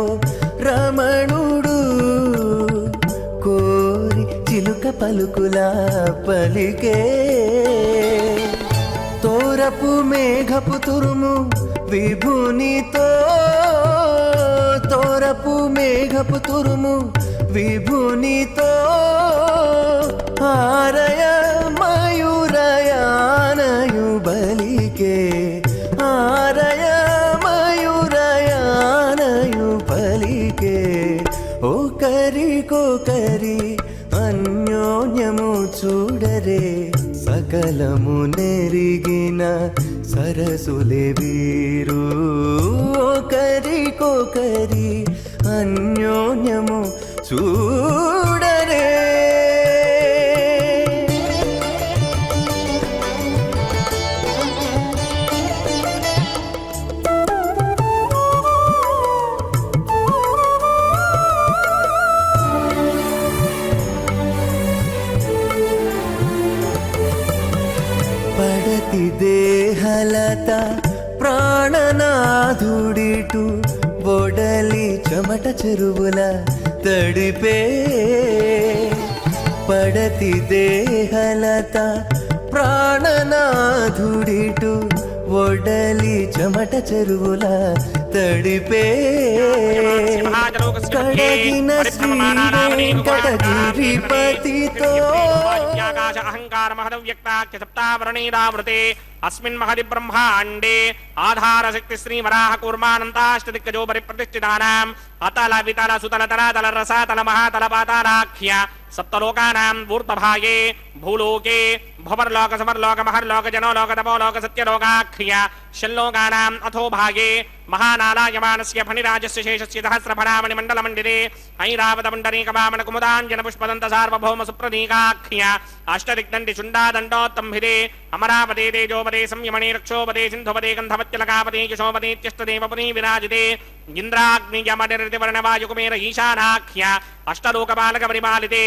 రమణుడు కోరి చిలుక పలుకుల పలికే తోరపు మేఘపు తురుము విభునితో తోరపు మేఘపు తురుము విభునితో ఆరయ మయూరయానయు బలికే ఆరయ మయూరయానయు బలికే ఒకరికొకరి అన్యోన్యము చూడరే సకలము నెరిగిన సరసులే వీరు ఒకరికొకరి అన్యోన్యము చూడరే పడతి దేహలత ప్రాణనాథుడిటు బొడలి చెమట చెరువుల తడిపే పడతి దేహలత ప్రాణనాథుడిటు ఒడలి చెమట చెరువుల తడిపే కడగిన శ్రీ వెంకటగిరిపతితో అహంకార మహద వ్యక్తాఖ్య సప్తావరణీరావృతే అస్మిన్ మహది బ్రహ్మాండే ఆధార శక్తి శ్రీ వరాహ కూర్మానంతాష్టదిక్కజో పరిప్రతిష్ఠితానాం అతల వితల సుతల తల రసాతల మహాతల పాతాలాఖ్య సప్తలోకానాం ఊర్ధ్వభాగే భూలోకే భువర్లోక సమర్లోక మహర్లోక జనోలోక తపోలోక సత్యలోకాఖ్య షల్లోకానాం అథో భాగే మహానారాయమానస్య ఫణిరాజస్య శేషస్య సహస్రఫలామణి మండల మండిరే ఐరావత పుండరీక వామన కుముదాంజన పుష్పదంత సార్వభౌమ సుప్రదీకాఖ్య అష్టదిగ్దండి శుండాదండోత్తంభిరే అమరావతే తేజోపదే సంయమణే రక్షోపదే సింధుపదే గంధవత్యలకాపదే యశోపదేత్యష్టదేవపదే విరాజితే ఇంద్రాగ్నియమనిర్దివర్ణవాయుకుమేర ఈశానాఖ్య అష్టలోకపాలక పరిపాలితే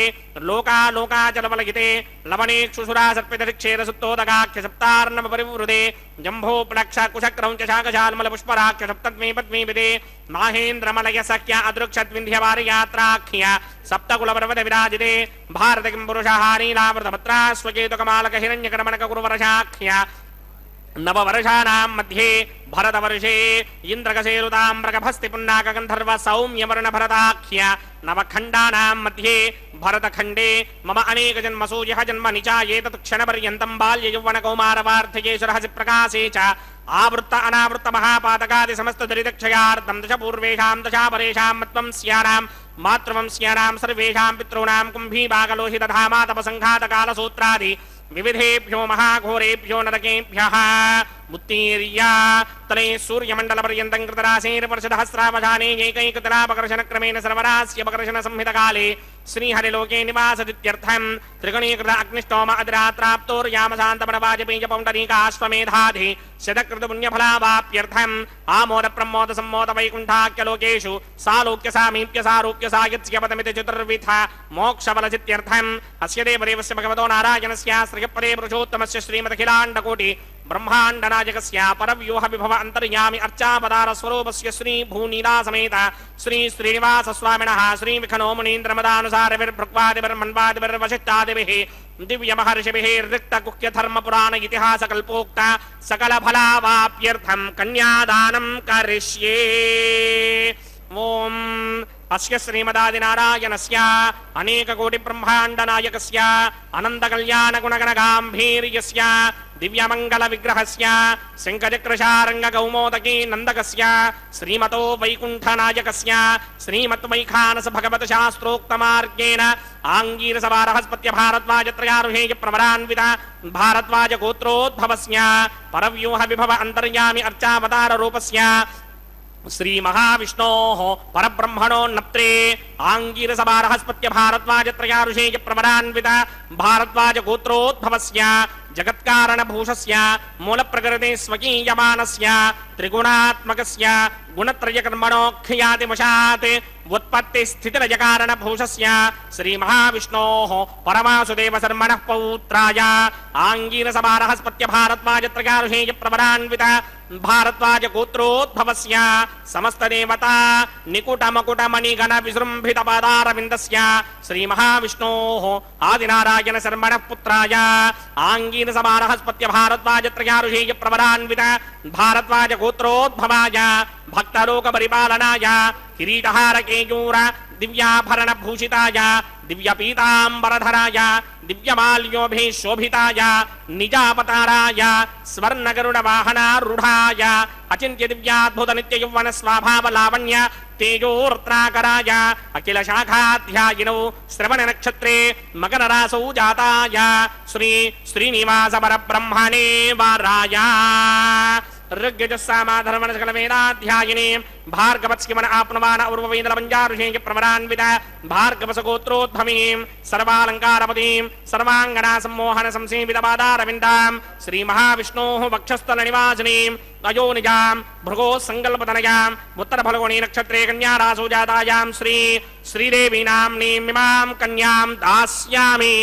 లోకాలోకాచలవలయితే లవణేక్షుసురా సర్పితక్షేర సుప్తోదగాఖ్య సప్తార్ణవ పరివృతే జంభో ప్లక్ష కుశక్రౌంచ శాకశాల్మల పుష్పరాఖ్య సప్తద్మే పద్మీవిదే మాహేంద్రమలయ సఖ్య అదృక్షద్వింధ్యవారయాత్రాఖ్య సప్తకులపర్వత విరాజితే భారత కిం పురుషహారీలామృతపత్రా స్వకేతుకమాలక హిరణ్యకరమణక కురువరశాఖ్య నవవర్షాణాం మధ్యే భరతవర్షే ఇంద్రకశేరుతామ్రగభస్తి పున్నాక గంధర్వ సౌమ్యవర్ణ భరతాఖ్య నవఖండానాం మధ్యే భరతఖండే మమ అనేక జన్మసూ యః జన్మ నిచాయేతత్ క్షణపర్యంతం బాల్య యౌవన కౌమార వార్ధకేశురహసి ప్రకాశే చ ఆవృత్త అనావృత్త మహాపాతకాది సమస్త దరిదక్షయార్థం దశ పూర్వేషాం దశాపరేషాం మత్వం స్యానాం మాతృవంస్యానాం సర్వేషాం పితॄణాం కుంభీభాగలోహిత ధామా తపసంఘాత కాలసూత్రాది వివిధేభ్యో మహాఘోరేభ్యో నరకేభ్యః ఉత్తీర్యా తలే సూర్యమండల పర్యంతం కృతరాశేర్వర్షదహస్రావధానే ఏకైకతలాపకర్షణ క్రమేణ సర్వరాస్యపకర్షణ సంహితకాలే శ్రీహరిలోకే నివాసదిత్యర్థం త్రిగుణీకృత అగ్నిష్టోమ అద్రాత్రాప్తోర్యామశాంతమణవాజపేయ పౌండరీకాశ్వమేధాధి శతకృత పుణ్యఫలావాప్యర్థం ఆమోద ప్రమోద సమ్మోద వైకుంఠాఖ్యలోకేషు సాలోక్య సామీప్య సారూప్య సాయత్స్యపదమితి చతుర్విధ మోక్షఫలసిత్యర్థం అస్య దేవదేవస్య భగవతో నారాయణస్య శ్రియపదే పురుషోత్తమస్య శ్రీమదఖిలాండకోటి బ్రహ్మాండనాయకస్య పరవ్యూహ విభవ అంతర్యామి అర్చాపదార స్వరూపస్య శ్రీ భూనీలా సమేత శ్రీ శ్రీనివాస స్వామినః శ్రీ విఖనో మునీంద్రమదానుసారవిర్భృక్వాదిభిర్వశిష్టాదిభిః దివ్య మహర్షిభిః రిక్త కుఖ్య ధర్మ పురాణ ఇతిహాస కల్పోక్త సకల ఫలావాప్యర్థం కన్యాదానం కరిష్యే. ఓం అస్య శ్రీమదాదినారాయణస్య అనేక కోటి బ్రహ్మాండ నాయకస్య అనంత కళ్యాణ గుణగణ గాంభీర్యస్య దివ్యమంగళ విగ్రహస్య శంఖచక్రశారంగ కౌమోదకీ నందకస్య శ్రీమతో వైకుంఠ నాయకస్య శ్రీమత్ వైఖానస భగవత శాస్త్రోక్త మార్గేణ ఆంగీరస బృహస్పత్య భారద్వాజ త్రయారుహేయ ప్రవరాన్విత భారద్వాజ గోత్రోద్భవస్య పరవ్యూహ విభవ అంతర్యామి అర్చావతార రూపస్య శ్రీ మహావిష్ణోః పరబ్రహ్మణోన్నప్త్రే ఆంగీరస బృహస్పత్య భారద్వాజ త్రయారుషేయ ప్రవరాన్విత భారద్వాజ గోత్రోద్భవస్య జగత్కారణ భూషస్య మూల ప్రకృతే స్వకీయమానస్య త్రిగుణాత్మకస్య గుణత్రయ కర్మణోఖ్యాతి వశాత్ उत्पत्ति स्थितिरजकारण भूषस्य श्री महाविष्णोः परमासुदेव शर्मणः पौत्राय आंगीर सभारहस्पत्य भारद्वाज त्रयारुषेय प्रवरान्वित भारद्वाज गोत्रोद्भवस्य समस्त देवता निकुट मकुट मणिगण विजृंभित पादारविन्दस्य श्री महाविष्णोः आदिनारायण शर्मणः पुत्राय आंगीर सभारहस्पत्य भारद्वाज त्रयारुषेय प्रवरान्वित भारद्वाज गोत्रोद्भवाय भक्तलोक परिपालनाय किरीटहार केयूर दिव्याभरण भूषिताय दिव्य पीतांबरधराय दिव्यमाल्योभिशोभिताय निजावताराय स्वर्णगरुड वाहनारूढाय अचिन्त्य दिव्याद्भुत नित्य यौवन स्वाभाव लावण्य तेजोर्त्राकराय अखिल शाखाध्यायिनौ श्रवण नक्षत्रे मकर रासौ जाताय श्री श्रीनिवास परब्रह्मणे वाराय ऋग्यजुस्सामाधर्मण सकल वेदाध्यायिनी भार्गवत्स्किमन आप्नुवान उर्ववेन्द्रपञ्चारुषेय प्रवरान्वित भार्गवसगोत्रोद्भवीं सर्वालङ्कारपदीं सर्वाङ्गना सम्मोहन संसेवितपादारविन्दां श्रीमहाविष्णोः वक्षस्थलनिवासिनीं अयोनिजां भृगोः सङ्कल्पतनयाम् उत्तरफल्गुणी नक्षत्रे कन्यारासौ जातायां श्री श्रीदेवी नाम्नीमिमां कन्यां दास्यामि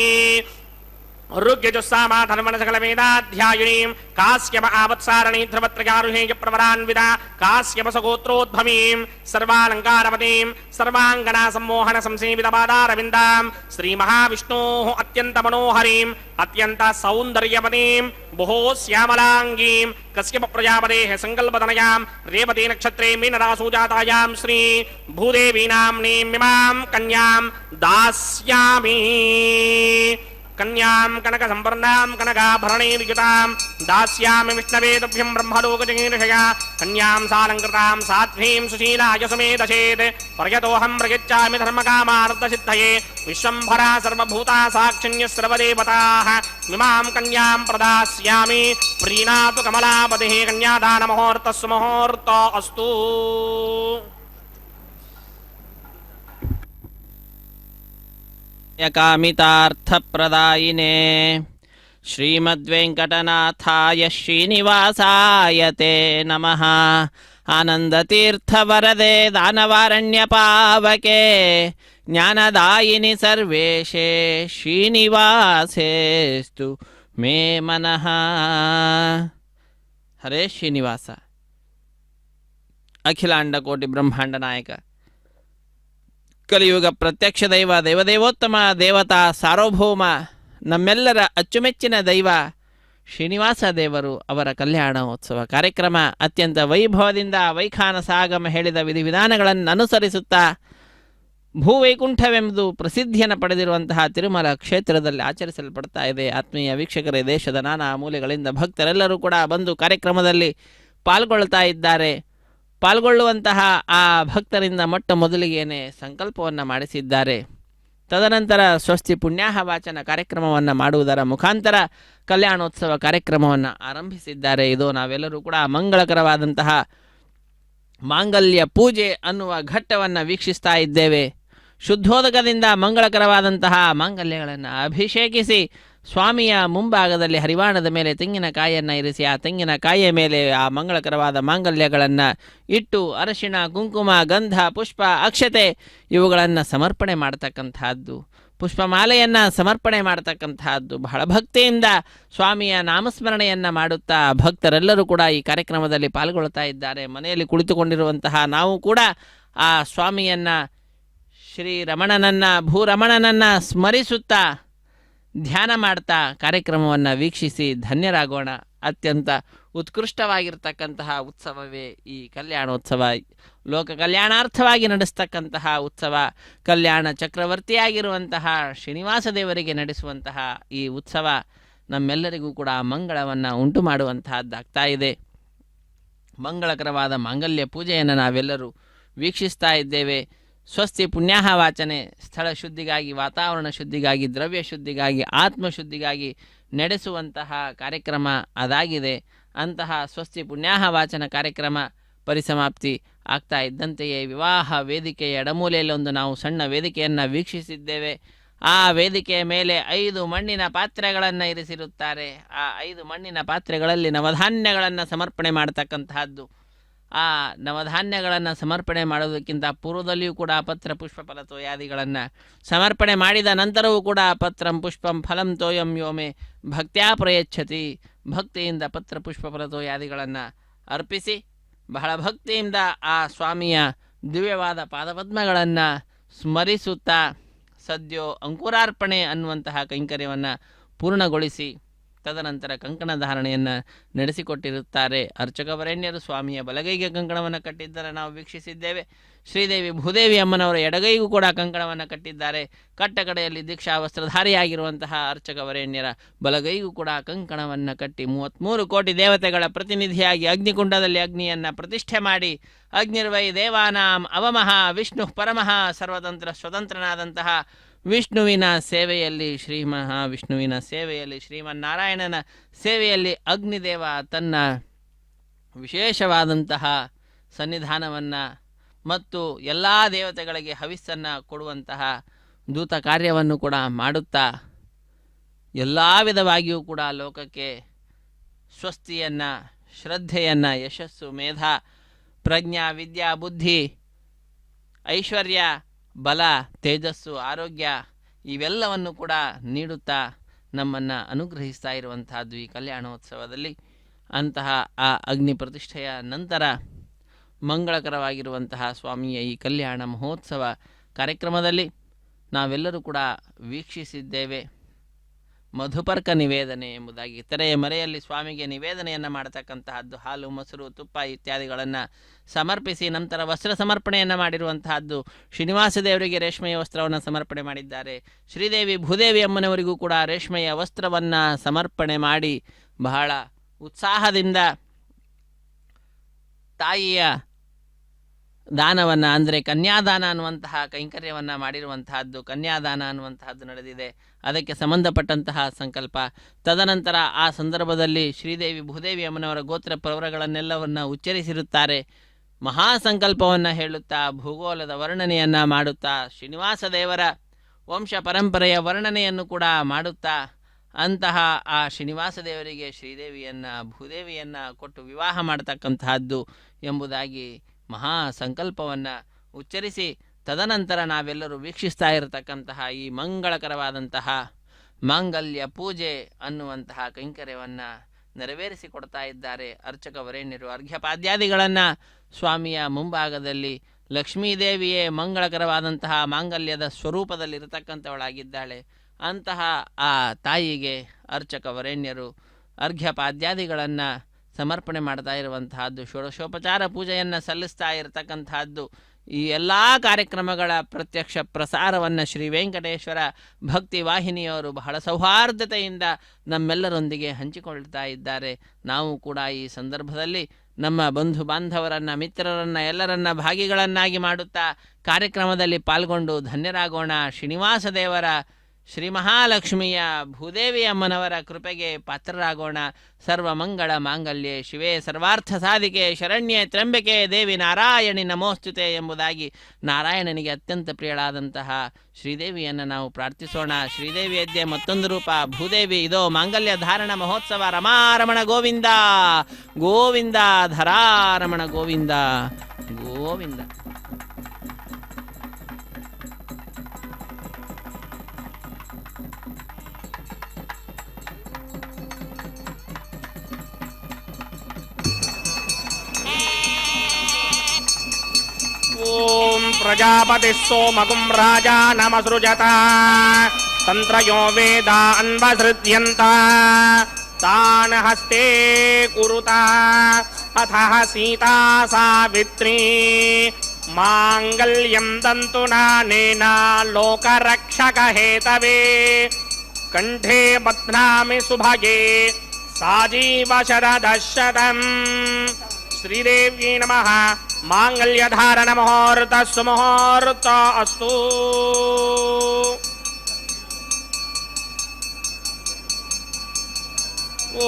ऋग्यजुस्सामाधर्मण सकल वेदाध्यायिनीं काश्यप आवत्सारणी ध्रुवत्रयारुषेय प्रवरान्वित काश्यपसगोत्रोद्भवीं सर्वालङ्कारपदीं सर्वाङ्गना सम्मोहन संसेवितपादारविन्दां श्रीमहाविष्णोः अत्यन्तमनोहरीं अत्यन्त सौन्दर्यपदीं बहु श्यामलाङ्गीं कश्यप प्रजापतेः सङ्कल्पतनयां रेवती नक्षत्रे मीनरासौ जातायां श्री भूदेवी नाम्नीमिमां कन्यां दास्यामि कन्यां कनक संवर्णां कनकाभरणैर्युतां दास्यामि विष्णवे तुभ्यं ब्रह्मलोकजगीर्षया कन्यां सालङ्कृतां साध्वीं सुशीलाय सुमेधचेत् पर्यतोऽहं प्रयच्छामि धर्मकामार्थसिद्धये विश्वम्भरा सर्वभूता साक्षिण्यः सर्वदेवताः इमां कन्यां प्रदास्यामि प्रीणातु कमलापतिः कन्यादानमुहूर्तः सुमुहूर्तो अस्तु कामितार्थप्रदायिने श्रीमद्वेङ्कटनाथाय श्रीनिवासाय ते नमः आनन्दतीर्थवरदे दानवारण्यपावके ज्ञानदायिनि सर्वेशे श्रीनिवासेस्तु मे मनः हरे श्रीनिवास अखिलांडकोटि ब्रह्मांड नायक ಕಲಿಯುಗ ಪ್ರತ್ಯಕ್ಷ ದೈವ ದೇವದೇವೋತ್ತಮ ದೇವತಾ ಸಾರ್ವಭೌಮ ನಮ್ಮೆಲ್ಲರ ಅಚ್ಚುಮೆಚ್ಚಿನ ದೈವ ಶ್ರೀನಿವಾಸ ದೇವರು ಅವರ ಕಲ್ಯಾಣೋತ್ಸವ ಕಾರ್ಯಕ್ರಮ ಅತ್ಯಂತ ವೈಭವದಿಂದ ವೈಖಾನಸಾಗಮ ಹೇಳಿದ ವಿಧಿವಿಧಾನಗಳನ್ನು ಅನುಸರಿಸುತ್ತಾ ಭೂವೈಕುಂಠವೆಂಬುದು ಪ್ರಸಿದ್ಧಿಯನ್ನು ಪಡೆದಿರುವಂತಹ ತಿರುಮಲ ಕ್ಷೇತ್ರದಲ್ಲಿ ಆಚರಿಸಲ್ಪಡ್ತಾ ಇದೆ. ಆತ್ಮೀಯ ವೀಕ್ಷಕರೇ, ದೇಶದ ನಾನಾ ಮೂಲೆಗಳಿಂದ ಭಕ್ತರೆಲ್ಲರೂ ಕೂಡ ಬಂದು ಕಾರ್ಯಕ್ರಮದಲ್ಲಿ ಪಾಲ್ಗೊಳ್ತಾ ಇದ್ದಾರೆ. ಪಾಲ್ಗೊಳ್ಳುವಂತಹ ಆ ಭಕ್ತರಿಂದ ಮೊಟ್ಟ ಮೊದಲಿಗೇನೆ ಸಂಕಲ್ಪವನ್ನು ಮಾಡಿಸಿದ್ದಾರೆ. ತದನಂತರ ಸ್ವಸ್ತಿ ಪುಣ್ಯಾಹ ವಾಚನ ಕಾರ್ಯಕ್ರಮವನ್ನು ಮಾಡುವುದರ ಮುಖಾಂತರ ಕಲ್ಯಾಣೋತ್ಸವ ಕಾರ್ಯಕ್ರಮವನ್ನು ಆರಂಭಿಸಿದ್ದಾರೆ. ಇದು ನಾವೆಲ್ಲರೂ ಕೂಡ ಮಂಗಳಕರವಾದಂತಹ ಮಾಂಗಲ್ಯ ಪೂಜೆ ಅನ್ನುವ ಘಟ್ಟವನ್ನು ವೀಕ್ಷಿಸ್ತಾ ಇದ್ದೇವೆ. ಶುದ್ಧೋದಕದಿಂದ ಮಂಗಳಕರವಾದಂತಹ ಮಾಂಗಲ್ಯಗಳನ್ನು ಅಭಿಷೇಕಿಸಿ ಸ್ವಾಮಿಯ ಮುಂಭಾಗದಲ್ಲಿ ಹರಿವಾಣದ ಮೇಲೆ ತೆಂಗಿನಕಾಯಿಯನ್ನು ಇರಿಸಿ ಆ ತೆಂಗಿನಕಾಯಿಯ ಮೇಲೆ ಆ ಮಂಗಳಕರವಾದ ಮಾಂಗಲ್ಯಗಳನ್ನು ಇಟ್ಟು ಅರಶಿಣ, ಕುಂಕುಮ, ಗಂಧ, ಪುಷ್ಪ, ಅಕ್ಷತೆ ಇವುಗಳನ್ನು ಸಮರ್ಪಣೆ ಮಾಡ್ತಕ್ಕಂತಹದ್ದು, ಪುಷ್ಪಮಾಲೆಯನ್ನು ಸಮರ್ಪಣೆ ಮಾಡ್ತಕ್ಕಂತಹದ್ದು. ಬಹಳ ಭಕ್ತಿಯಿಂದ ಸ್ವಾಮಿಯ ನಾಮಸ್ಮರಣೆಯನ್ನು ಮಾಡುತ್ತಾ ಭಕ್ತರೆಲ್ಲರೂ ಕೂಡ ಈ ಕಾರ್ಯಕ್ರಮದಲ್ಲಿ ಪಾಲ್ಗೊಳ್ತಾ ಇದ್ದಾರೆ. ಮನೆಯಲ್ಲಿ ಕುಳಿತುಕೊಂಡಿರುವಂತಹ ನಾವು ಕೂಡ ಆ ಸ್ವಾಮಿಯನ್ನು ಶ್ರೀರಮಣನನ್ನು ಭೂರಮಣನನ್ನು ಸ್ಮರಿಸುತ್ತಾ ಧ್ಯಾನ ಮಾಡ್ತಾ ಕಾರ್ಯಕ್ರಮವನ್ನು ವೀಕ್ಷಿಸಿ ಧನ್ಯರಾಗೋಣ. ಅತ್ಯಂತ ಉತ್ಕೃಷ್ಟವಾಗಿರ್ತಕ್ಕಂತಹ ಉತ್ಸವವೇ ಈ ಕಲ್ಯಾಣೋತ್ಸವ. ಲೋಕ ಕಲ್ಯಾಣಾರ್ಥವಾಗಿ ನಡೆಸ್ತಕ್ಕಂತಹ ಉತ್ಸವ. ಕಲ್ಯಾಣ ಚಕ್ರವರ್ತಿಯಾಗಿರುವಂತಹ ಶ್ರೀನಿವಾಸ ದೇವರಿಗೆ ನಡೆಸುವಂತಹ ಈ ಉತ್ಸವ ನಮ್ಮೆಲ್ಲರಿಗೂ ಕೂಡ ಮಂಗಳವನ್ನು ಉಂಟು ಮಾಡುವಂತಹದ್ದಾಗ್ತಾ ಇದೆ. ಮಂಗಳಕರವಾದ ಮಾಂಗಲ್ಯ ಪೂಜೆಯನ್ನು ನಾವೆಲ್ಲರೂ ವೀಕ್ಷಿಸ್ತಾ ಇದ್ದೇವೆ. ಸ್ವಸ್ತಿ ಪುಣ್ಯಾಹ ವಾಚನೆ ಸ್ಥಳ ಶುದ್ಧಿಗಾಗಿ, ವಾತಾವರಣ ಶುದ್ಧಿಗಾಗಿ, ದ್ರವ್ಯ ಶುದ್ಧಿಗಾಗಿ, ಆತ್ಮಶುದ್ಧಿಗಾಗಿ ನಡೆಸುವಂತಹ ಕಾರ್ಯಕ್ರಮ ಅದಾಗಿದೆ. ಅಂತಹ ಸ್ವಸ್ತಿ ಪುಣ್ಯಾಹ ವಾಚನ ಕಾರ್ಯಕ್ರಮ ಪರಿಸಮಾಪ್ತಿ ಆಗ್ತಾ ಇದ್ದಂತೆಯೇ ವಿವಾಹ ವೇದಿಕೆಯ ಎಡಮೂಲೆಯಲ್ಲೊಂದು ನಾವು ಸಣ್ಣ ವೇದಿಕೆಯನ್ನು ವೀಕ್ಷಿಸಿದ್ದೇವೆ. ಆ ವೇದಿಕೆಯ ಮೇಲೆ 5 ಮಣ್ಣಿನ ಪಾತ್ರೆಗಳನ್ನು ಇರಿಸಿರುತ್ತಾರೆ. ಆ 5 ಮಣ್ಣಿನ ಪಾತ್ರೆಗಳಲ್ಲಿ ನವಧಾನ್ಯಗಳನ್ನು ಸಮರ್ಪಣೆ ಮಾಡತಕ್ಕಂತಹದ್ದು. ಆ ನವಧಾನ್ಯಗಳನ್ನು ಸಮರ್ಪಣೆ ಮಾಡೋದಕ್ಕಿಂತ ಪೂರ್ವದಲ್ಲಿಯೂ ಕೂಡ ಪತ್ರ ಪುಷ್ಪ ಫಲ ತೋಯಾದಿಗಳನ್ನು ಸಮರ್ಪಣೆ ಮಾಡಿದ ನಂತರವೂ ಕೂಡ ಪತ್ರಂ ಪುಷ್ಪಂ ಫಲಂ ತೋಯಂ ಯೋಮೆ ಭಕ್ತ್ಯಾ ಪ್ರಯಚ್ಛತಿ, ಭಕ್ತಿಯಿಂದ ಪತ್ರ ಪುಷ್ಪ ಫಲ ತೋಯಾದಿಗಳನ್ನು ಅರ್ಪಿಸಿ ಬಹಳ ಭಕ್ತಿಯಿಂದ ಆ ಸ್ವಾಮಿಯ ದಿವ್ಯವಾದ ಪಾದಪದ್ಮಗಳನ್ನು ಸ್ಮರಿಸುತ್ತಾ ಸದ್ಯೋ ಅಂಕುರಾರ್ಪಣೆ ಅನ್ನುವಂತಹ ಕೈಂಕರ್ಯವನ್ನು ಪೂರ್ಣಗೊಳಿಸಿ ತದನಂತರ ಕಂಕಣ ಧಾರಣೆಯನ್ನು ನಡೆಸಿಕೊಟ್ಟಿರುತ್ತಾರೆ. ಅರ್ಚಕವರೇಣ್ಯರು ಸ್ವಾಮಿಯ ಬಲಗೈಗೆ ಕಂಕಣವನ್ನು ಕಟ್ಟಿದ್ದರೆ ನಾವು ವೀಕ್ಷಿಸಿದ್ದೇವೆ. ಶ್ರೀದೇವಿ ಭೂದೇವಿ ಅಮ್ಮನವರ ಎಡಗೈಗೂ ಕೂಡ ಕಂಕಣವನ್ನು ಕಟ್ಟಿದ್ದಾರೆ. ಕಟ್ಟ ಕಡೆಯಲ್ಲಿ ದೀಕ್ಷಾ ವಸ್ತ್ರಧಾರಿಯಾಗಿರುವಂತಹ ಅರ್ಚಕವರೇಣ್ಯರ ಬಲಗೈಗೂ ಕೂಡ ಕಂಕಣವನ್ನು ಕಟ್ಟಿ 33 ಕೋಟಿ ದೇವತೆಗಳ ಪ್ರತಿನಿಧಿಯಾಗಿ ಅಗ್ನಿಕುಂಡದಲ್ಲಿ ಅಗ್ನಿಯನ್ನು ಪ್ರತಿಷ್ಠೆ ಮಾಡಿ ಅಗ್ನಿರ್ವೈ ದೇವಾನಾಂ ಅವಮಃ ವಿಷ್ಣು ಪರಮಃ ಸರ್ವತಂತ್ರ ಸ್ವತಂತ್ರನಾದಂತಹ ವಿಷ್ಣುವಿನ ಸೇವೆಯಲ್ಲಿ ಶ್ರೀ ಮಹಾವಿಷ್ಣುವಿನ ಸೇವೆಯಲ್ಲಿ ಶ್ರೀಮನ್ನಾರಾಯಣನ ಸೇವೆಯಲ್ಲಿ ಅಗ್ನಿದೇವ ತನ್ನ ವಿಶೇಷವಾದಂತಹ ಸನ್ನಿಧಾನವನ್ನು ಮತ್ತು ಎಲ್ಲ ದೇವತೆಗಳಿಗೆ ಹವಿಸ್ಸನ್ನು ಕೊಡುವಂತಹ ದೂತ ಕಾರ್ಯವನ್ನು ಕೂಡ ಮಾಡುತ್ತಾ ಎಲ್ಲ ವಿಧವಾಗಿಯೂ ಕೂಡ ಲೋಕಕ್ಕೆ ಸ್ವಸ್ತಿಯನ್ನು, ಶ್ರದ್ಧೆಯನ್ನು, ಯಶಸ್ಸು, ಮೇಧ, ಪ್ರಜ್ಞಾ, ವಿದ್ಯಾ, ಬುದ್ಧಿ, ಐಶ್ವರ್ಯ, ಬಲ, ತೇಜಸ್ಸು, ಆರೋಗ್ಯ ಇವೆಲ್ಲವನ್ನು ಕೂಡ ನೀಡುತ್ತಾ ನಮ್ಮನ್ನು ಅನುಗ್ರಹಿಸ್ತಾ ಇರುವಂತಹದ್ದು ಈ ಕಲ್ಯಾಣೋತ್ಸವದಲ್ಲಿ. ಅಂತಹ ಆ ಅಗ್ನಿ ಪ್ರತಿಷ್ಠೆಯ ನಂತರ ಮಂಗಳಕರವಾಗಿರುವಂತಹ ಸ್ವಾಮಿಯ ಈ ಕಲ್ಯಾಣ ಮಹೋತ್ಸವ ಕಾರ್ಯಕ್ರಮದಲ್ಲಿ ನಾವೆಲ್ಲರೂ ಕೂಡ ವೀಕ್ಷಿಸಿದ್ದೇವೆ. ಮಧುಪರ್ಕ ನಿವೇದನೆ ಎಂಬುದಾಗಿ ತೆರೆಯ ಮರೆಯಲ್ಲಿ ಸ್ವಾಮಿಗೆ ನಿವೇದನೆಯನ್ನು ಮಾಡತಕ್ಕಂತಹದ್ದು, ಹಾಲು, ಮೊಸರು, ತುಪ್ಪ ಇತ್ಯಾದಿಗಳನ್ನು ಸಮರ್ಪಿಸಿ ನಂತರ ವಸ್ತ್ರ ಸಮರ್ಪಣೆಯನ್ನು ಮಾಡಿರುವಂತಹದ್ದು. ಶ್ರೀನಿವಾಸ ದೇವರಿಗೆ ರೇಷ್ಮೆಯ ವಸ್ತ್ರವನ್ನು ಸಮರ್ಪಣೆ ಮಾಡಿದ್ದಾರೆ. ಶ್ರೀದೇವಿ ಭೂದೇವಿ ಅಮ್ಮನವರಿಗೂ ಕೂಡ ರೇಷ್ಮೆಯ ವಸ್ತ್ರವನ್ನು ಸಮರ್ಪಣೆ ಮಾಡಿ ಬಹಳ ಉತ್ಸಾಹದಿಂದ ತಾಯಿಯ ದಾನವನ್ನು ಅಂದರೆ ಕನ್ಯಾದಾನ ಅನ್ನುವಂತಹ ಕೈಂಕರ್ಯವನ್ನು ಮಾಡಿರುವಂತಹದ್ದು, ಕನ್ಯಾದಾನ ಅನ್ನುವಂತಹದ್ದು ನಡೆದಿದೆ. ಅದಕ್ಕೆ ಸಂಬಂಧಪಟ್ಟಂತಹ ಸಂಕಲ್ಪ. ತದನಂತರ ಆ ಸಂದರ್ಭದಲ್ಲಿ ಶ್ರೀದೇವಿ ಭೂದೇವಿ ಅಮ್ಮನವರ ಗೋತ್ರ ಪ್ರವರಗಳನ್ನೆಲ್ಲವನ್ನು ಉಚ್ಚರಿಸಿರುತ್ತಾರೆ. ಮಹಾಸಂಕಲ್ಪವನ್ನು ಹೇಳುತ್ತಾ ಭೂಗೋಳದ ವರ್ಣನೆಯನ್ನು ಮಾಡುತ್ತಾ ಶ್ರೀನಿವಾಸ ದೇವರ ವಂಶ ಪರಂಪರೆಯ ವರ್ಣನೆಯನ್ನು ಕೂಡ ಮಾಡುತ್ತಾ ಅಂತಹ ಆ ಶ್ರೀನಿವಾಸ ದೇವರಿಗೆ ಶ್ರೀದೇವಿಯನ್ನು ಭೂದೇವಿಯನ್ನು ಕೊಟ್ಟು ವಿವಾಹ ಮಾಡತಕ್ಕಂತಹದ್ದು ಎಂಬುದಾಗಿ ಮಹಾ ಸಂಕಲ್ಪವನ್ನು ಉಚ್ಚರಿಸಿ ತದನಂತರ ನಾವೆಲ್ಲರೂ ವೀಕ್ಷಿಸ್ತಾ ಇರತಕ್ಕಂತಹ ಈ ಮಂಗಳಕರವಾದಂತಹ ಮಾಂಗಲ್ಯ ಪೂಜೆ ಅನ್ನುವಂತಹ ಕೈಂಕರ್ಯವನ್ನು ನೆರವೇರಿಸಿಕೊಡ್ತಾ ಇದ್ದಾರೆ ಅರ್ಚಕ ವರೇಣ್ಯರು. ಅರ್ಘ್ಯಪಾದ್ಯಾದಿಗಳನ್ನು ಸ್ವಾಮಿಯ ಮುಂಭಾಗದಲ್ಲಿ ಲಕ್ಷ್ಮೀದೇವಿಯೇ ಮಂಗಳಕರವಾದಂತಹ ಮಾಂಗಲ್ಯದ ಸ್ವರೂಪದಲ್ಲಿರತಕ್ಕಂಥವಳಾಗಿದ್ದಾಳೆ. ಅಂತಹ ಆ ತಾಯಿಗೆ ಅರ್ಚಕ ವರೇಣ್ಯರು ಅರ್ಘ್ಯಪಾದ್ಯಾದಿಗಳನ್ನು ಸಮರ್ಪಣೆ ಮಾಡ್ತಾ ಇರುವಂತಹದ್ದು, ಷೋಡಶೋಪಚಾರ ಪೂಜೆಯನ್ನು ಸಲ್ಲಿಸ್ತಾ ಇರತಕ್ಕಂತಹದ್ದು. ಈ ಎಲ್ಲ ಕಾರ್ಯಕ್ರಮಗಳ ಪ್ರತ್ಯಕ್ಷ ಪ್ರಸಾರವನ್ನು ಶ್ರೀ ವೆಂಕಟೇಶ್ವರ ಭಕ್ತಿ ವಾಹಿನಿಯವರು ಬಹಳ ಸೌಹಾರ್ದತೆಯಿಂದ ನಮ್ಮೆಲ್ಲರೊಂದಿಗೆ ಹಂಚಿಕೊಳ್ತಾ ಇದ್ದಾರೆ. ನಾವು ಕೂಡ ಈ ಸಂದರ್ಭದಲ್ಲಿ ನಮ್ಮ ಬಂಧು ಬಾಂಧವರನ್ನು, ಮಿತ್ರರನ್ನು ಎಲ್ಲರನ್ನ ಭಾಗಿಗಳನ್ನಾಗಿ ಮಾಡುತ್ತಾ ಕಾರ್ಯಕ್ರಮದಲ್ಲಿ ಪಾಲ್ಗೊಂಡು ಧನ್ಯರಾಗೋಣ. ಶ್ರೀನಿವಾಸ ದೇವರ, ಶ್ರೀ ಮಹಾಲಕ್ಷ್ಮಿಯ, ಭೂದೇವಿ ಅಮ್ಮನವರ ಕೃಪೆಗೆ ಪಾತ್ರರಾಗೋಣ. ಸರ್ವಮಂಗಳ ಮಾಂಗಲ್ಯೆ ಶಿವೆ ಸರ್ವಾರ್ಥ ಸಾಧಿಕೆ ಶರಣ್ಯೆ ತ್ರ್ಯಂಬಕೆ ದೇವಿ ನಾರಾಯಣಿ ನಮೋಸ್ತುತೆ ಎಂಬುದಾಗಿ ನಾರಾಯಣನಿಗೆ ಅತ್ಯಂತ ಪ್ರಿಯಳಾದಂತಹ ಶ್ರೀದೇವಿಯನ್ನು ನಾವು ಪ್ರಾರ್ಥಿಸೋಣ. ಶ್ರೀದೇವಿಯದ್ದೇ ಮತ್ತೊಂದು ರೂಪ ಭೂದೇವಿ. ಇದೋ ಮಾಂಗಲ್ಯ ಧಾರಣ ಮಹೋತ್ಸವ. ರಮಾರಮಣ ಗೋವಿಂದ ಗೋವಿಂದ, ಧರಾರಮಣ ಗೋವಿಂದ ಗೋವಿಂದ. ಓಂ ಪ್ರಜಾಪತಿ ಸೋಮಗುಂ ರಾಜಾ ನಮಸೃಜತ ತಂತ್ರಯೋ ವೇದ ಅನ್ವಸೃಜ್ಯಂತ ತಾನ್ ಹಸ್ತೆ ಕುರುತ ಅಥಃ ಸೀತಾ ಸಾವಿತ್ರೀ ಮಾಂಗಲ್ಯಂ ತಂತುನಾನೇನ ಲೋಕರಕ್ಷಕ ಹೇತವೇ ಕಂಠೇ ಬಧ್ನಾಮಿ ಸುಭಗೆ ಸಾಜೀವ ಶರದಶತಂ. ಶ್ರೀದೇವ್ಯೈ ನಮಃ. ಮಾಂಗಲ್ಯಧಾರಣ ಮುಹೂರ್ತ ಸುಮುಹೂರ್ತ ಅಸ್ತು.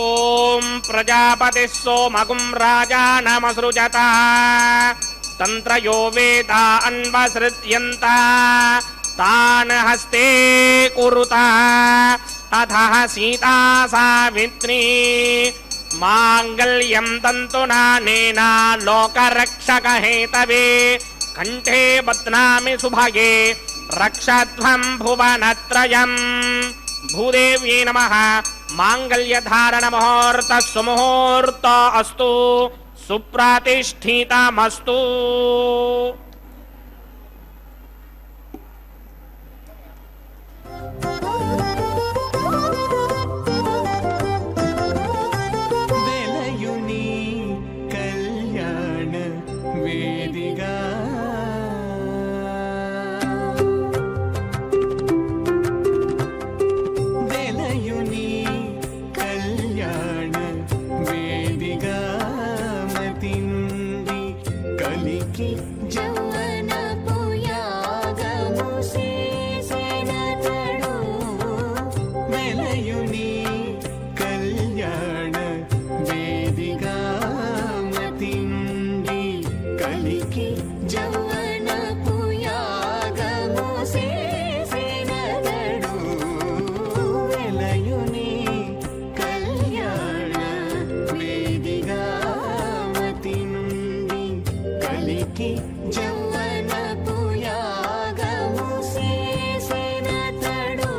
ಓಂ ಪ್ರಜಾಪತಿ ಸೋಮಗುಂ ರಾಜಾ ನಮಸೃಜತ ತಂತ್ರಯೋ ವೇದ ಅನ್ವಸೃಜ್ಯಂತ ತಾನ್ ಹಸ್ತೆ ಕುರುತ ಅಥಃ ಸೀತಾ ಸಾವಿತ್ರೀ మాంగళ్యం తంతునానేన లోకరక్షకహేతవే కంఠే బధ్నామి సుభగే రక్షధ్వం భువనత్రయం. భూదేవ్యై నమః. మాంగళ్యధారణ ముహూర్త సుముహూర్త అస్తు సుప్రతిష్ఠితమస్తు. వెలయుని కళ్యాణ వేదిగా వెలయుని కళ్యాణ వేదిగా మతి నుండి కలికి జౌవన పుయాగము చేసినతడు. వెలయుని కళ్యాణ వేదిగా మతి నుండి కలికి జౌవన పుయాగము చేసినతడు. వెలయుని కళ్యాణ వేదిగా మతి నుండి కలికి జౌవన పుయాగము చేసినతడు.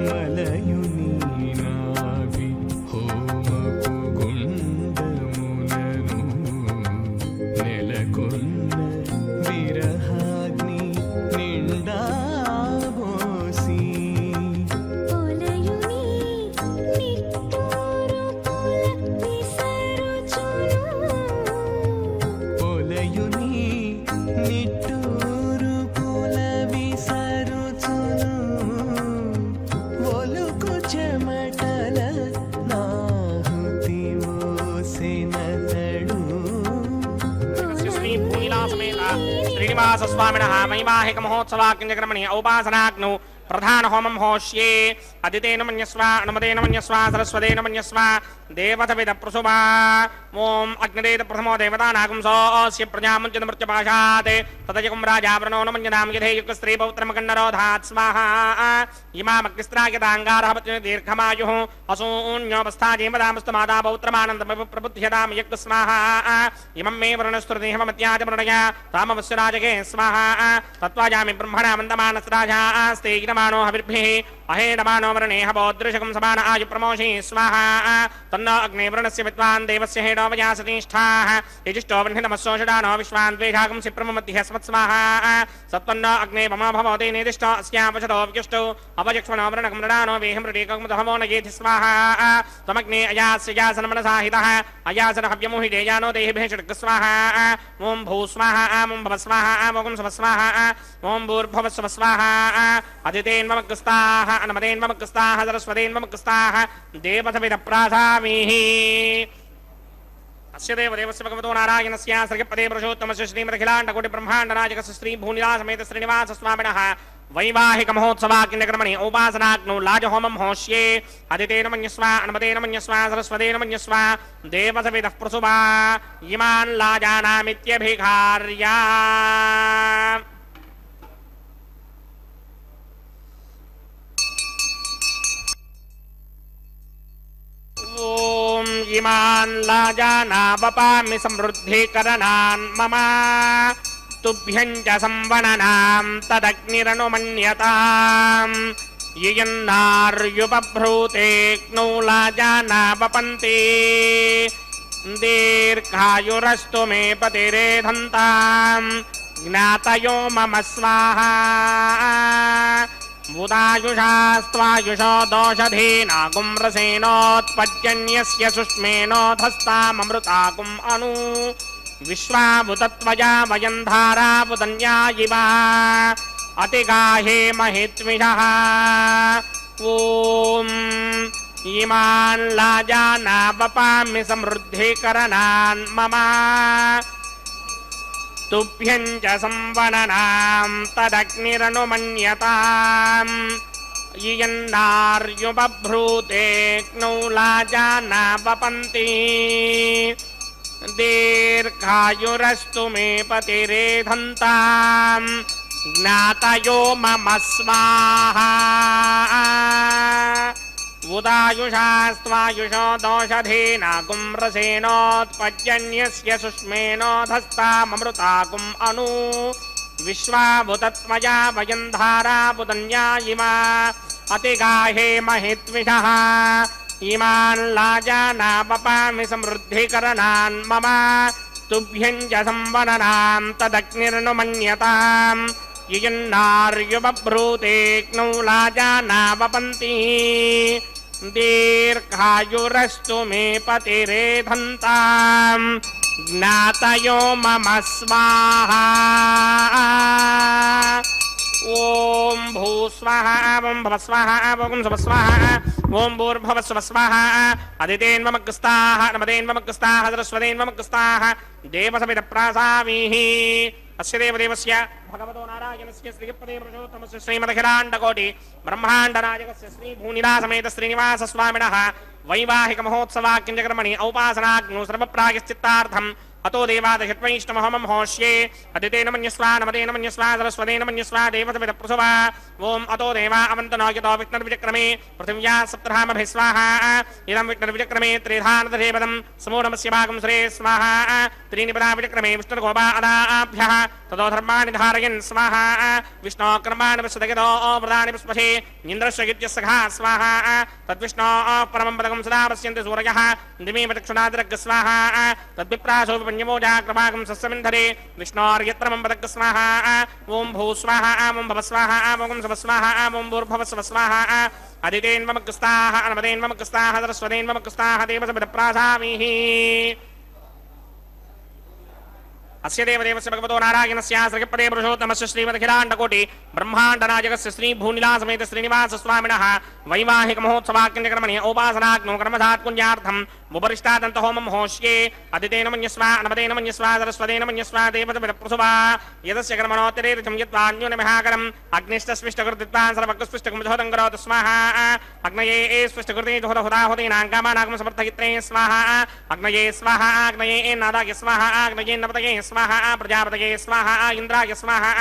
మలయుని నాభి హోమపు గుండములను నెలకొన్న విరహాగ్ని నిండా బోసి. పొలయుని నిట్టూరు పుల విసరుచును. ఒలుకు చెమటల నాహుతి ఓసెనతడు. శ్రీ భూమిలాసమేత శ్రీనివాస స్వామినః వైవాహిక మహోత్సవాగ్నిగ్రమణి ఔపాసనాగ్నౌ ప్రధాన హోమం హోష్యే. అదితేన మన్యస్వ అనుమతేన మన్యస్వ సరస్వతేన మన్యస్వ దేవత విద ప్రసుభా. ఓం అగ్నిదేత ప్రథమో దేవతానాగం సోస్య ప్రజాముంచన మృత్యుపాశాత్ తదయకం రాజావరణో నమన్యనాం యథేయుక్త స్త్రీ పౌత్రమకన్నరోధాత్ స్వాహా. ఇమామగ్నిస్త్రాగతాంగారహపత్య దీర్ఘమాయుః అసూన్యోపస్థాజీమదామస్తు మాతా పౌత్రమానందమివ ప్రబుద్ధ్యతాం యక్త స్వాహా. ఇమం మే వరుణస్తుదేహమత్యాజ ప్రణయ రామవస్య రాజకే స్వాహా. తత్వాజామి బ్రహ్మణా మందమానస్రాజాస్తే ఇనమానో హవిర్భిః అహేడమానో వరణేహ బోదృశకం సమాన ఆయు ప్రమోషి స్వాహా. తన్నో అగ్నే వరుణస్య విద్వాన్ దేవస్య హేడో వయాసతిష్ఠాః. యజిష్టో వహ్నితమస్సోషడానో విశ్వాన్ ద్వేషాగం సిప్రమమధ్యః స్మత్స్వాహా. సత్వన్నో అగ్నే మమ భవతే నిర్దిష్టో అస్యావశతో వ్యుష్టో అవజక్ష్మణో వరణకం రడానో వేహమృడేకముదహమో నయేతి స్వాహా. త్వమగ్నే అయాస్య యాసనమనసాహితః అయాసన హవ్యమోహిదేయానో దేహిభిః షడ్గ స్వాహా. ఓం భూ స్వాహా. ఓం భవ స్వాహా. ఓం స్వ స్వాహా. ఓం భూర్భువస్వ స్వాహా. అదితేన్మమగ్రస్తాః అనుమతేన్మమగ్రస్తాః సరస్వతేన్మమగ్రస్తాః దేవతవిద ప్రాసామిః. అస్య దేవదేవస్య భగవతో నారాయణస్య సర్గపదే పురుషోత్తమస్య శ్రీమదఖిలాండకోటి బ్రహ్మాండనాయకస్య శ్రీ భూనిలాసమేత శ్రీనివాస స్వామినః వైవాహిక మహోత్సవాగ్నిగ్రమణి ఔపాసనాగ్నౌ లాజహోమం హోష్యే. అదితేన మన్యస్వ అనుమతేన మన్యస్వ సరస్వతేన మన్యస్వ దేవతవిద ప్రసుభా. ఇమాన్ లాజానామిత్యభిఘార్యా. ఓం ఇమాన్ లాజానావపామి సమృద్ధికరణాన్ మమ తుభ్యం చ సంవననాం తదగ్నిరనుమన్యతాం. యయన్నార్యుపభ్రూతేక్నౌ లాజానావపంతి దీర్ఘాయురస్తు మే పతిరేధంతాం జ్ఞాతయో మమ స్వాహా. ఉదాయుషాస్త్వాయుషో దోషధీనాగుం రసేనోత్పద్యన్యస్య సుష్మేనోధస్తామమృతాకుం అను విశ్వాభుతత్వయా వయం ధారాపుతన్యా ఇవ అతిగాహే మహిత్విషః. ఓం इमान् लाजानावपामि समृद्धिकरणान् मम तुभ्यं च संवदनां तदग्निरनुमन्यताम् इयन्नार्युपभ्रूतेऽग्नौ लाजानावपन्ति दीर्घायुरस्तु मे पतिरेधन्ताम् ज्ञातयो मम स्वाहा उदायुषास्त्वायुषो दोषधेनाकुं रसेनोत्पद्यन्यस्य सुष्मेनोधस्ताममृताकुम् अनु विश्वाभुतत्वया वयं धारापुतन्या इमा अतिगाहे महित्विषः इमान् लाजानावपामि समृद्धिकरणान् मम तुभ्यं च संवदनां तदग्निरनुमन्यताम् यन्नार्युपभ्रूतेऽग्नौ लाजानावपन्ति दीर्घायुरस्तु मे पतिरेधन्ताम् ज्ञातयो मम स्वाहा ओम भूस्वाह ओम भवस्वाह ओम सुवस्वाह ओम भूर्भुवस्वस्वाह अदितेन्वमग्स्ताः नमदेन्वमग्स्ताः सरस्वतेन्वमग्स्ताः देवसमितप्रासावीः अस्य देवदेवस्य भगवतो नारायणस्य श्रीपदे पुरुषोत्तमस्य श्रीमदखिलाण्डकोटि ब्रह्माण्डनायकस्य श्रीभूनिलासमेत श्रीनिवासस्वामिनः वैवाहिक महोत्सवाख्यञ्जकर्मणि औपासनाग्नौ सर्वप्रायश्चित्तार्थम् अतो देवादहित्वैष्णवहमं होष्ये अदितेन मन्यस्वा नमदेन मन्यस्वा सरस्वतेन मन्यस्वा देवसमितप्रसवा ओम अतो देवा अवन्तनो यतो विष्णुर्विचक्रमे पृथिव्या सप्तधामभिस्वाहा इदं विष्णुर्विचक्रमे त्रिधानदधेपदं समूढमस्य भागं श्रे स्वाहा त्रीणि पदा विचक्रमे विष्णुर्गोपा अदाभ्यः ततो धर्माणि धारयन् स्वाहा विष्णो कर्माणि विशदयतो प्रदानि पुष्पशे इन्द्रश्चगित्यस्सखा स्वाहा तद्विष्णो परमं पदकं सदा पश्यन्ति सूरयः दिमे प्रदक्षिणादिरग् स्वाहा तद्विप्रासो पञ्चमोजा कृपाकं सस्यमिन्धरे विष्णोर्यत्रमं पदक् स्वाहा ओम भूस्वाहा ओम भवस्वाहा ओम सुवस्वाहा ओम भूर्भुवस्वस्वाहा अदितेन्वमग्स्ताः नमदेन्वमग्स्ताः सरस्वतेन्वमग्स्ताः देवसमितप्रासावीः अस्य देवदेवस्य भगवतो नारायणस्य श्रीपदे पुरुषोत्तमस्य श्रीमदखिलाण्डकोटि ब्रह्माण्डनायकस्य श्रीभूनिलासमेत श्रीनिवासस्वामिनः वैवाहिक महोत्सवाख्यञ्जकर्मणि औपासनाग्नौ कर्मधात्पुण्यार्थम् मुपरिष्टादन्तहोमं होष्ये अदितेन मन्यस्वा नमदेन मन्यस्वा सरस्वतेन मन्यस्वा देवसमितप्रसवा यदस्य कर्मणोत्तरेरितं यद्वान्योनमिहाकरम् अग्निष्टस्विष्टकृतित्वान् सर्वकृस्विष्टकं जोतं करोतु स्वाहा अग्नये स्विष्टकृते जोतहुदाहुतीनां कामानागं समर्थयित्रे स्वाहा अग्नये स्वाहा अग्नये नादाय स्वाहा अग्नये नपतये स्वाहा प्रजापतये स्वाहा इंद्राय स्वाहा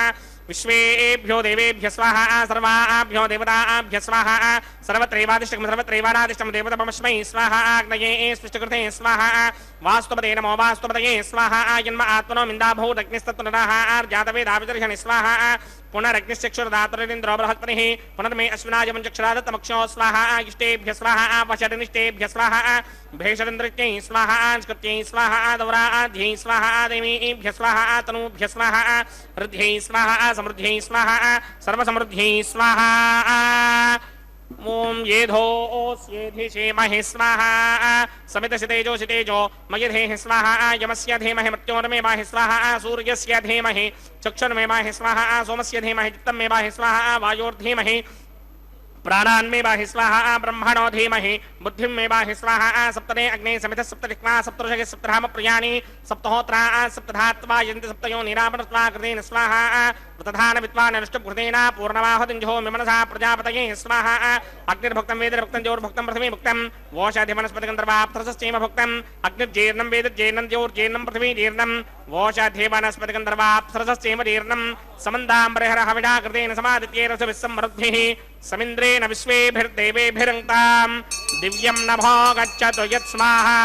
विश्वेभ्यो देवेभ्य स्वाहा सर्वाभ्यो देवताभ्य स्वाहा सर्वत्रैवादिष्टं देवतमस्मै स्वाहा अग्नये स्पष्टकृते स्वाहा वास्तुपदे नमो वास्तुपदये स्वाहा जन्म आत्मनो मिन्दाभूदग्निस्तत्पुनरः जातवेदाविदर्शनि स्वाहा पुनरग्निश्चक्षुर्दातरिन्द्रो बृहत्पतिः पुनर्मे अश्विनाय पञ्चक्षरादत्तमक्षो स्वाहा इष्टेभ्य स्वाहा पशनिष्टेभ्य स्वाहा भेषरिन्द्रित्यै स्वाहा स्कृत्यै स्वाहा दौराध्यै स्वाहा देवीभ्य स्वाहा तनूभ्य स्वाहा हृद्यै स्वाहा समृद्ध्यै स्वाहा सर्वसमृद्ध्यै स्वाहा ओम येधोऽस्येधिषे महि स्वाहा समितसितेजो मयधेहि स्वाहा यमस्य धीमहि मृत्योर्मेवाहि स्वाहा सूर्यस्य धीमहि चक्षुर्मेवाहि स्वाहा सोमस्य धीमहि चित्तमेवाहि स्वाहा वायोर्धीमहि प्राणान्मे बाहि स्वाहा ब्रह्मणो धीमहि बुद्धिं मे बाहि स्वाहा सप्तमे अग्ने समितः सप्तदिक्मा सप्तऋषिः सप्तधाम प्रियाणि सप्तहोत्रा सप्तधात्वा यन्ति सप्तयो निरापणत्वा कृतेन स्वाहा वृतधान विद्वान् अनुष्टुभृतेन पूर्णमाहुतिञ्जो मिमनसा प्रजापतये स्वाहा अग्निर्भुक्तं वेदर्भुक्तं ज्योर्भुक्तं प्रथमे भुक्तं वोषाधिवनस्पतिगन्धर्वाप्तरसश्चैव भुक्तं अग्निर्जीर्णं वेदज्जीर्णं ज्योर्जीर्णं पृथ्वी जीर्णं वोषाधिवनस्पतिगन्धर्वाप्तरसश्चैव जीर्णं समन्दाम्बरहरः विडाकृतेन समादित्येन विस्समृद्धिः समिन्द्रेण विश्वेभिर्देवेभिरङ्क्तां दिव्यं नभो गच्छतु यत्स्वाहा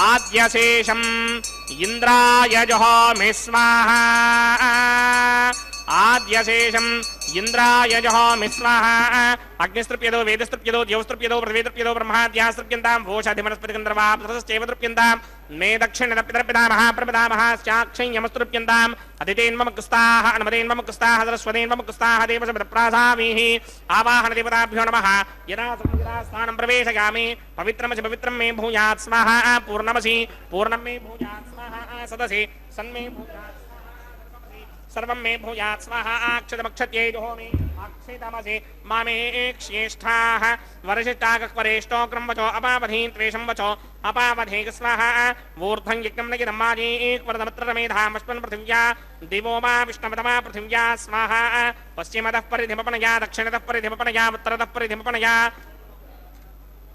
आद्यशेषम् इन्द्राय जहोमि स्वाहा आद्यशेषम् इन्द्राय जहोमि स्वाहा अग्निस्तृप्यतो वेदस्तृप्यतो द्यौस्तृप्यतो पृथ्वीतृप्यतो ब्रह्माद्यास्तृप्यन्तां वोषाधिमनस्पतिगन्धर्वाप्तरसश्चैव तृप्यन्तां मे दक्षिणतर्पितर्पितामः प्रपितामहाश्चाक्षय्यमस्तृप्यन्ताम् अदितेन्वमग्स्ताः नमदेन्वमग्स्ताः सरस्वतेन्वमग्स्ताः देवसमितप्रासावीः आवाहन देवताभ्यो नमः यदा स्थानं प्रवेशयामि पवित्रमसि पवित्रं मे भूयात् स्वाहा पूर्णमसि पूर्णं मे भूयात् स्वाहा सदसि सन्मे भूयात् सर्वं मे भूयात् स्वाहा अक्षतमक्षत्यै जुहोमि अक्षितमसि मामेक्ष्येष्ठाः वरिष्ठाकक्वरेष्ठोऽग्रं वचो अपावधीं त्वेषं वचो अपावधीक स्वाहा ऊर्ध्वं यज्ञं नगिदं माजीक्वरदमत्रमेधामश्वन् पृथिव्या दिवो मा विष्णवतमा पृथिव्या स्वाहा पश्चिमतः परिधिमपनया दक्षिणतः परिधिमपनया उत्तरतः परिधिमपनया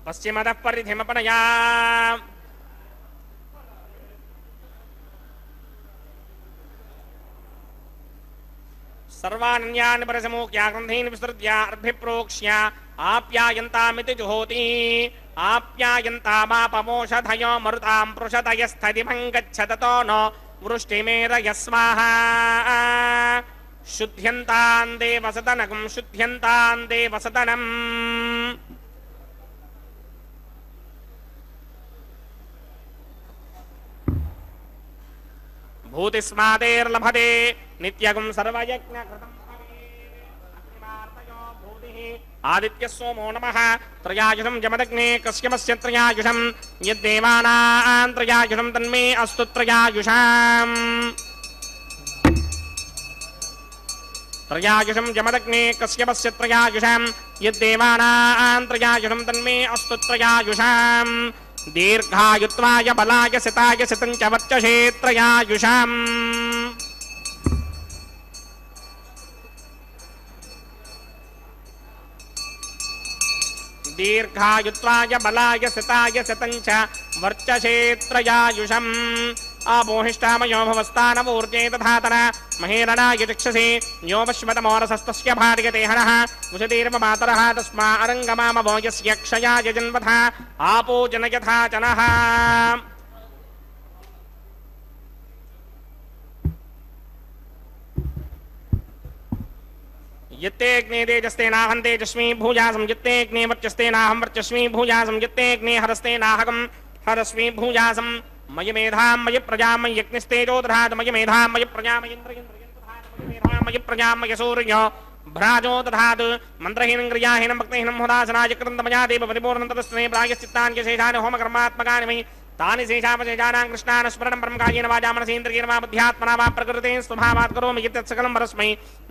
पश्चिमतः परिधिमपनया सर्वान्यान् परसमुख्या ग्रन्थीन् विसृज्य अर्भिप्रोक्ष्य आप्यायन्तामिति जुहोति आप्यायन्तामापमोषधयो मरुतां पृषतयस्थदिमं गच्छततो न वृष्टिमेरय स्वाहा शुद्ध्यन्तान् देवसदनकं शुद्ध्यन्तान् देवसदनम् भूतिस्मादेर्लभते नित्यगुं सर्वयज्ञकृतं भवेत् भूतिः आदित्यः सोमो नमः त्रयायुषं जमदग्ने कस्यमस्य त्रयायुषं यद्देवानां त्रयायुषं तन्मे अस्तु त्रयायुषाम् त्रयायुषं जमदग्ने कस्यमस्य त्रयायुषं यद्देवानां त्रयायुषं तन्मे अस्तु त्रयायुषाम् दीर्घायुत्वाय बलाय सिताय सितं च वर्चसे त्रयायुषाम् दीर्घायुत्वाय बलाय सिताय सितं च वर्चसे त्रयायुषम् आपोहिष्टामयो भवस्तानमूर्जे तथातर महेरणाय चक्षसे यो वश्मतमोरसस्तस्य भार्यते हरः उषतीर्ममातरः तस्मा अरङ्गमामवो यस्य क्षयाय जन्मथा आपो जनयथा जनः यत्तेऽग्ने तेजस्तेनाहं तेजस्मी भूयासं यत्तेऽग्ने वर्चस्तेनाहं वर्चस्मी भूयासं यत्तेऽग्ने हरस्तेनाहं हरस्मी भूयासं मयि मेधां मयि प्रजां मयि यज्ञस्तेजो दधातु मयि मेधां मयि प्रजां मयि मेधां मयि प्रजां मयि सूर्यो भ्राजो दधातु मन्त्रहीनं क्रियाहीनं भक्तिहीनं हुदासनाय कृतमया देव परिपूर्णं तदस्मे प्रायश्चित्तानि शेषानि होमकर्मात्मकानि मयि तानि शेषापशेषाणां कृष्णान् स्मरणं परमकायेन वाचा मनसेन्द्रियेण वा बुद्ध्यात्मना वा प्रकृतेः स्वभावात् करोमि यत् सकलं परस्मै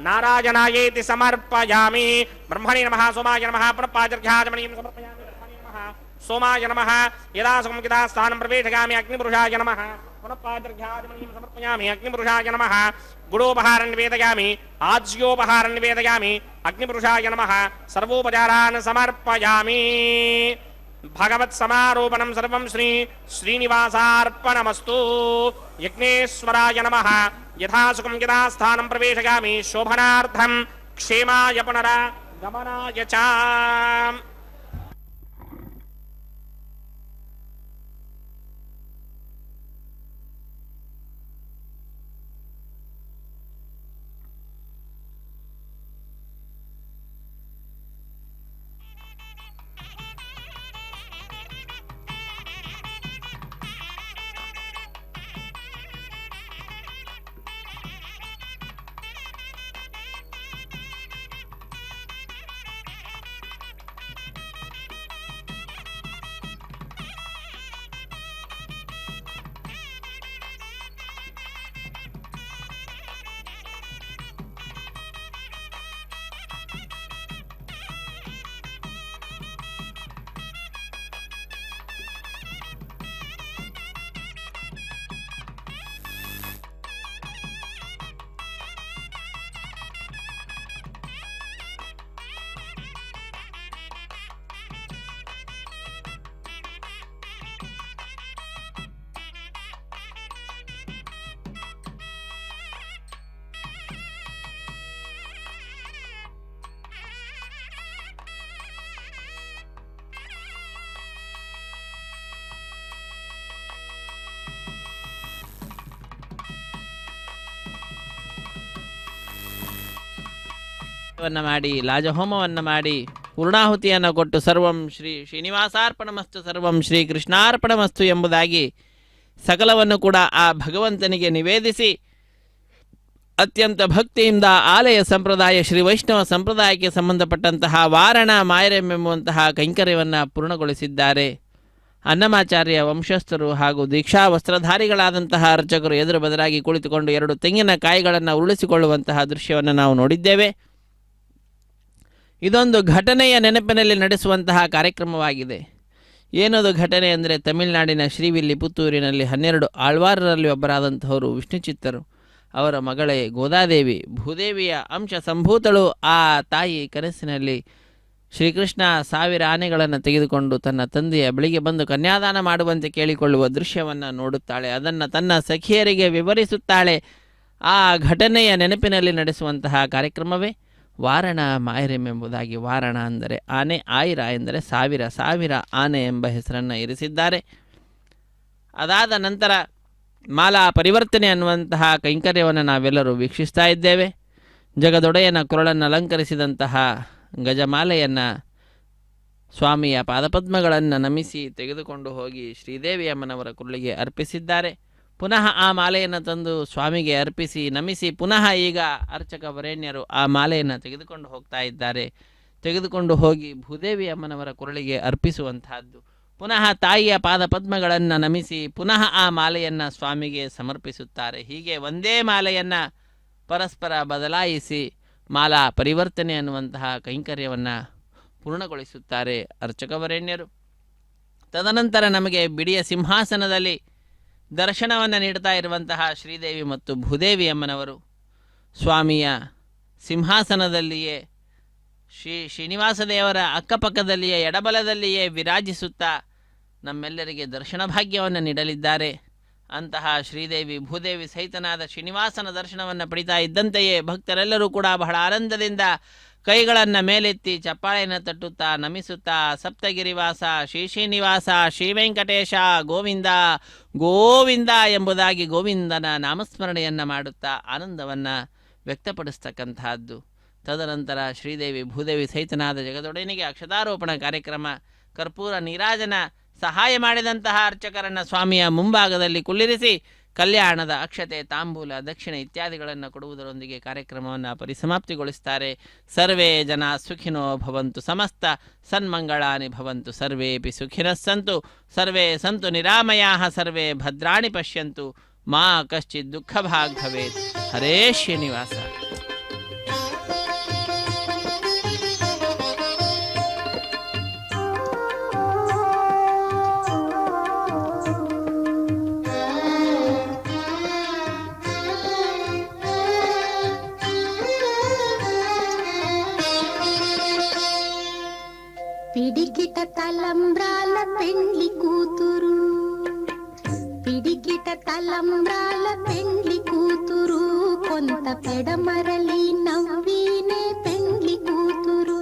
नारायणायेति समर्पयामि ब्रह्मणे नमः सोमाय नमः पुनः समर्पयामि सोमाय नमः यदा सुखं स्थानं प्रवेशयामि अग्निपुरुषाय नमः पुनः पादर्घ्याजमनीं समर्पयामि अग्निपुरुषाय नमः गुडोपहारं निवेदयामि आज्योपहारं निवेदयामि अग्निपुरुषाय नमः सर्वोपचारान् समर्पयामि भगवत्समारोपणं सर्वं श्री श्रीनिवासार्पणमस्तु यज्ञेश्वराय नमः यथा सुखं यदा स्थानं प्रवेशयामि शोभनार्थं क्षेमाय पुनरागमनाय च ಮಾಡಿ ಲಾಜಹೋಮವನ್ನು ಮಾಡಿ ಪೂರ್ಣಾಹುತಿಯನ್ನು ಕೊಟ್ಟು ಸರ್ವಂ ಶ್ರೀ ಶ್ರೀನಿವಾಸಾರ್ಪಣಮಸ್ತು ಸರ್ವಂ ಶ್ರೀ ಕೃಷ್ಣಾರ್ಪಣಮಸ್ತು ಎಂಬುದಾಗಿ ಸಕಲವನ್ನು ಕೂಡ ಆ ಭಗವಂತನಿಗೆ ನಿವೇದಿಸಿ ಅತ್ಯಂತ ಭಕ್ತಿಯಿಂದ ಆಲಯ ಸಂಪ್ರದಾಯ ಶ್ರೀ ವೈಷ್ಣವ ಸಂಪ್ರದಾಯಕ್ಕೆ ಸಂಬಂಧಪಟ್ಟಂತಹ ವಾರಣ ಮಾಯರೆಂಬೆಂಬುವಂತಹ ಕೈಂಕರ್ಯವನ್ನು ಪೂರ್ಣಗೊಳಿಸಿದ್ದಾರೆ. ಅನ್ನಮಾಚಾರ್ಯ ವಂಶಸ್ಥರು ಹಾಗೂ ದೀಕ್ಷಾ ವಸ್ತ್ರಧಾರಿಗಳಾದಂತಹ ಅರ್ಚಕರು ಎದುರು ಬದಲಾಗಿ ಕುಳಿತುಕೊಂಡು 2 ತೆಂಗಿನ ಕಾಯಿಗಳನ್ನು ಉರುಳಿಸಿಕೊಳ್ಳುವಂತಹ ದೃಶ್ಯವನ್ನು ನಾವು ನೋಡಿದ್ದೇವೆ. ಇದೊಂದು ಘಟನೆಯ ನೆನಪಿನಲ್ಲಿ ನಡೆಸುವಂತಹ ಕಾರ್ಯಕ್ರಮವಾಗಿದೆ. ಏನದು ಘಟನೆ ಅಂದರೆ, ತಮಿಳುನಾಡಿನ ಶ್ರೀವಿಲ್ಲಿಪುತ್ತೂರಿನಲ್ಲಿ 12 ಆಳ್ವಾರರಲ್ಲಿ ಒಬ್ಬರಾದಂಥವರು ವಿಷ್ಣುಚಿತ್ತರು. ಅವರ ಮಗಳೇ ಗೋದಾದೇವಿ, ಭೂದೇವಿಯ ಅಂಶ ಸಂಭೂತಳು. ಆ ತಾಯಿ ಕನಸಿನಲ್ಲಿ ಶ್ರೀಕೃಷ್ಣ 1000 ಆನೆಗಳನ್ನು ತೆಗೆದುಕೊಂಡು ತನ್ನ ತಂದೆಯ ಬಳಿಗೆ ಬಂದು ಕನ್ಯಾದಾನ ಮಾಡುವಂತೆ ಕೇಳಿಕೊಳ್ಳುವ ದೃಶ್ಯವನ್ನು ನೋಡುತ್ತಾಳೆ. ಅದನ್ನು ತನ್ನ ಸಖಿಯರಿಗೆ ವಿವರಿಸುತ್ತಾಳೆ. ಆ ಘಟನೆಯ ನೆನಪಿನಲ್ಲಿ ನಡೆಸುವಂತಹ ಕಾರ್ಯಕ್ರಮವೇ ವಾರಣ ಮಾಯರೆಂ ಎಂಬುದಾಗಿ. ವಾರಣ ಅಂದರೆ ಆನೆ, ಆಯಿರ ಎಂದರೆ 1000 ಆನೆ ಎಂಬ ಹೆಸರನ್ನು ಇರಿಸಿದ್ದಾರೆ. ಅದಾದ ನಂತರ ಮಾಲಾ ಪರಿವರ್ತನೆ ಅನ್ನುವಂತಹ ಕೈಂಕರ್ಯವನ್ನು ನಾವೆಲ್ಲರೂ ವೀಕ್ಷಿಸ್ತಾ ಇದ್ದೇವೆ. ಜಗದೊಡೆಯನ ಕೊರಳನ್ನು ಅಲಂಕರಿಸಿದಂತಹ ಗಜಮಾಲೆಯನ್ನು ಸ್ವಾಮಿಯ ಪಾದಪದ್ಮಗಳನ್ನು ನಮಿಸಿ ತೆಗೆದುಕೊಂಡು ಹೋಗಿ ಶ್ರೀದೇವಿಯಮ್ಮನವರ ಕುರುಳಿಗೆ ಅರ್ಪಿಸಿದ್ದಾರೆ. ಪುನಃ ಆ ಮಾಲೆಯನ್ನು ತಂದು ಸ್ವಾಮಿಗೆ ಅರ್ಪಿಸಿ ನಮಿಸಿ ಪುನಃ ಈಗ ಅರ್ಚಕ ವರೇಣ್ಯರು ಆ ಮಾಲೆಯನ್ನು ತೆಗೆದುಕೊಂಡು ಹೋಗ್ತಾ ಇದ್ದಾರೆ. ತೆಗೆದುಕೊಂಡು ಹೋಗಿ ಭೂದೇವಿ ಅಮ್ಮನವರ ಕೊರಳಿಗೆ ಅರ್ಪಿಸುವಂತಹದ್ದು. ಪುನಃ ತಾಯಿಯ ಪಾದಪದ್ಮಗಳನ್ನು ನಮಿಸಿ ಪುನಃ ಆ ಮಾಲೆಯನ್ನು ಸ್ವಾಮಿಗೆ ಸಮರ್ಪಿಸುತ್ತಾರೆ. ಹೀಗೆ ಒಂದೇ ಮಾಲೆಯನ್ನು ಪರಸ್ಪರ ಬದಲಾಯಿಸಿ ಮಾಲಾ ಪರಿವರ್ತನೆ ಅನ್ನುವಂತಹ ಕೈಂಕರ್ಯವನ್ನು ಪೂರ್ಣಗೊಳಿಸುತ್ತಾರೆ ಅರ್ಚಕವರೇಣ್ಯರು. ತದನಂತರ ನಮಗೆ ಬಿಡಿಯ ಸಿಂಹಾಸನದಲ್ಲಿ ದರ್ಶನವನ್ನು ನೀಡ್ತಾ ಇರುವಂತಹ ಶ್ರೀದೇವಿ ಮತ್ತು ಭೂದೇವಿ ಅಮ್ಮನವರು ಸ್ವಾಮಿಯ ಸಿಂಹಾಸನದಲ್ಲಿಯೇ ಶ್ರೀನಿವಾಸ ದೇವರ ಅಕ್ಕಪಕ್ಕದಲ್ಲಿಯೇ ಎಡಬಲದಲ್ಲಿಯೇ ವಿರಾಜಿಸುತ್ತಾ ನಮ್ಮೆಲ್ಲರಿಗೆ ದರ್ಶನ ಭಾಗ್ಯವನ್ನು ನೀಡಲಿದ್ದಾರೆ. ಅಂತಹ ಶ್ರೀದೇವಿ ಭೂದೇವಿ ಸಹಿತನಾದ ಶ್ರೀನಿವಾಸನ ದರ್ಶನವನ್ನು ಪಡಿತಾ ಇದ್ದಂತೆಯೇ ಭಕ್ತರೆಲ್ಲರೂ ಕೂಡ ಬಹಳ ಆನಂದದಿಂದ ಕೈಗಳನ್ನು ಮೇಲೆತ್ತಿ ಚಪ್ಪಾಳೆಯನ್ನು ತಟ್ಟುತ್ತಾ ನಮಿಸುತ್ತಾ ಸಪ್ತಗಿರಿವಾಸ ಶ್ರೀನಿವಾಸ ಶ್ರೀ ವೆಂಕಟೇಶ ಗೋವಿಂದ ಗೋವಿಂದ ಎಂಬುದಾಗಿ ಗೋವಿಂದನ ನಾಮಸ್ಮರಣೆಯನ್ನು ಮಾಡುತ್ತಾ ಆನಂದವನ್ನು ವ್ಯಕ್ತಪಡಿಸ್ತಕ್ಕಂತಹದ್ದು. ತದನಂತರ ಶ್ರೀದೇವಿ ಭೂದೇವಿ ಸಹಿತನಾದ ಜಗದೊಡೆಯನಿಗೆ ಅಕ್ಷತಾರೋಪಣ ಕಾರ್ಯಕ್ರಮ, ಕರ್ಪೂರ ನೀರಾಜನ ಸಹಾಯ ಮಾಡಿದಂತಹ ಅರ್ಚಕರನ್ನು ಸ್ವಾಮಿಯ ಮುಂಭಾಗದಲ್ಲಿ ಕುಳ್ಳಿರಿಸಿ ಕಲ್ಯಾಣದ ಅಕ್ಷತೆ, ತಾಂಬೂಲ, ದಕ್ಷಿಣೆ ಇತ್ಯಾದಿಗಳನ್ನು ಕೊಡುವುದರೊಂದಿಗೆ ಕಾರ್ಯಕ್ರಮವನ್ನು ಪರಿಸಮಾಪ್ತಿಗೊಳಿಸುತ್ತಾರೆ. ಸರ್ವೇ ಜನ ಸುಖಿನೋ ಭವಂತು, ಸಮಸ್ತ ಸನ್ಮಂಗಳಾನಿ ಭವಂತು, ಸರ್ವೇಪಿ ಸುಖಿನಃ ಸಂತು, ಸರ್ವೇ ಸಂತು ನಿರಾಮಯಾಃ, ಸರ್ವೇ ಭದ್ರಾಣಿ ಪಶ್ಯಂತು, ಮಾ ಕಶ್ಚಿತ್ ದುಃಖಭಾಗ್ ಭವೇತ್. ಹರೇ ಶ್ರೀನಿವಾಸ. పిడికిట తలంబ్రాల పెండ్లి కూతురు, పిడికిట తలంబ్రాల పెండ్లి కూతురు, కొంత పెడమరలి నవ్వీనే పెండ్లి కూతురు.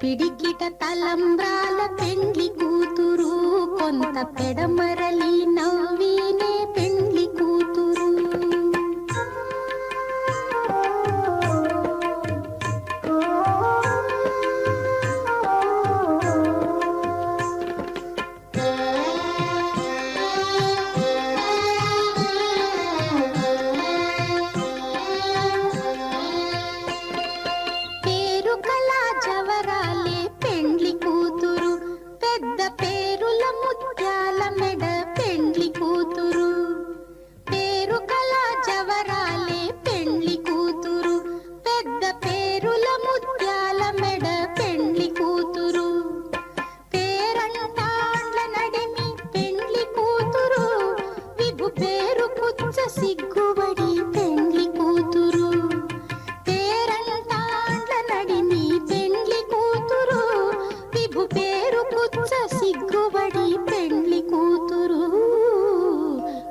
పిడికిట తలంబ్రాల పెండ్లి కూతురు, కొంత పెడమరలి నవ్వీనే పెండ్లి కూతురు.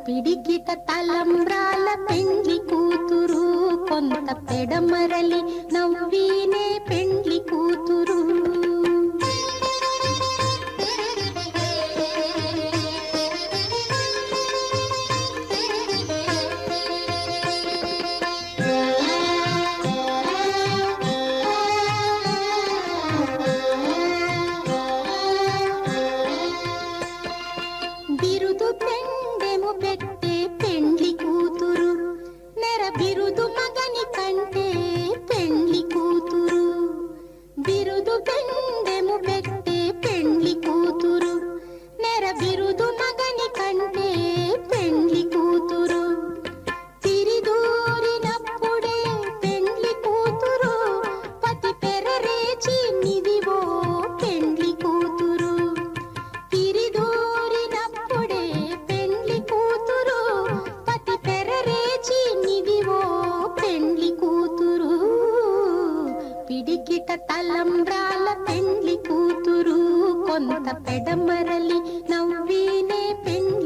పిడికిట తలంబ్రాల పెండ్లి కూతురు, కొంత పెడమరలి నవ్వీనే పెండ్లి కూతురు. బిరుదు పెండెము పెట్టే పెండ్లి కూతురు, నెర బిరుదు మగని కంటే పెండ్లి కూతురు. బిరుదు పెండెము పెట్టే పెండ్లి కూతురు, నెర బిరుదు మగని కంటే పెండ్లి కూతురు. తిరిదూరినప్పుడే పెండ్లి కూతురు, పతి పెరే చెక్కిట తలంబ్రాల పెండ్లి కూతురు కొంత పెడమరలి నవ్వినే పెండ్లి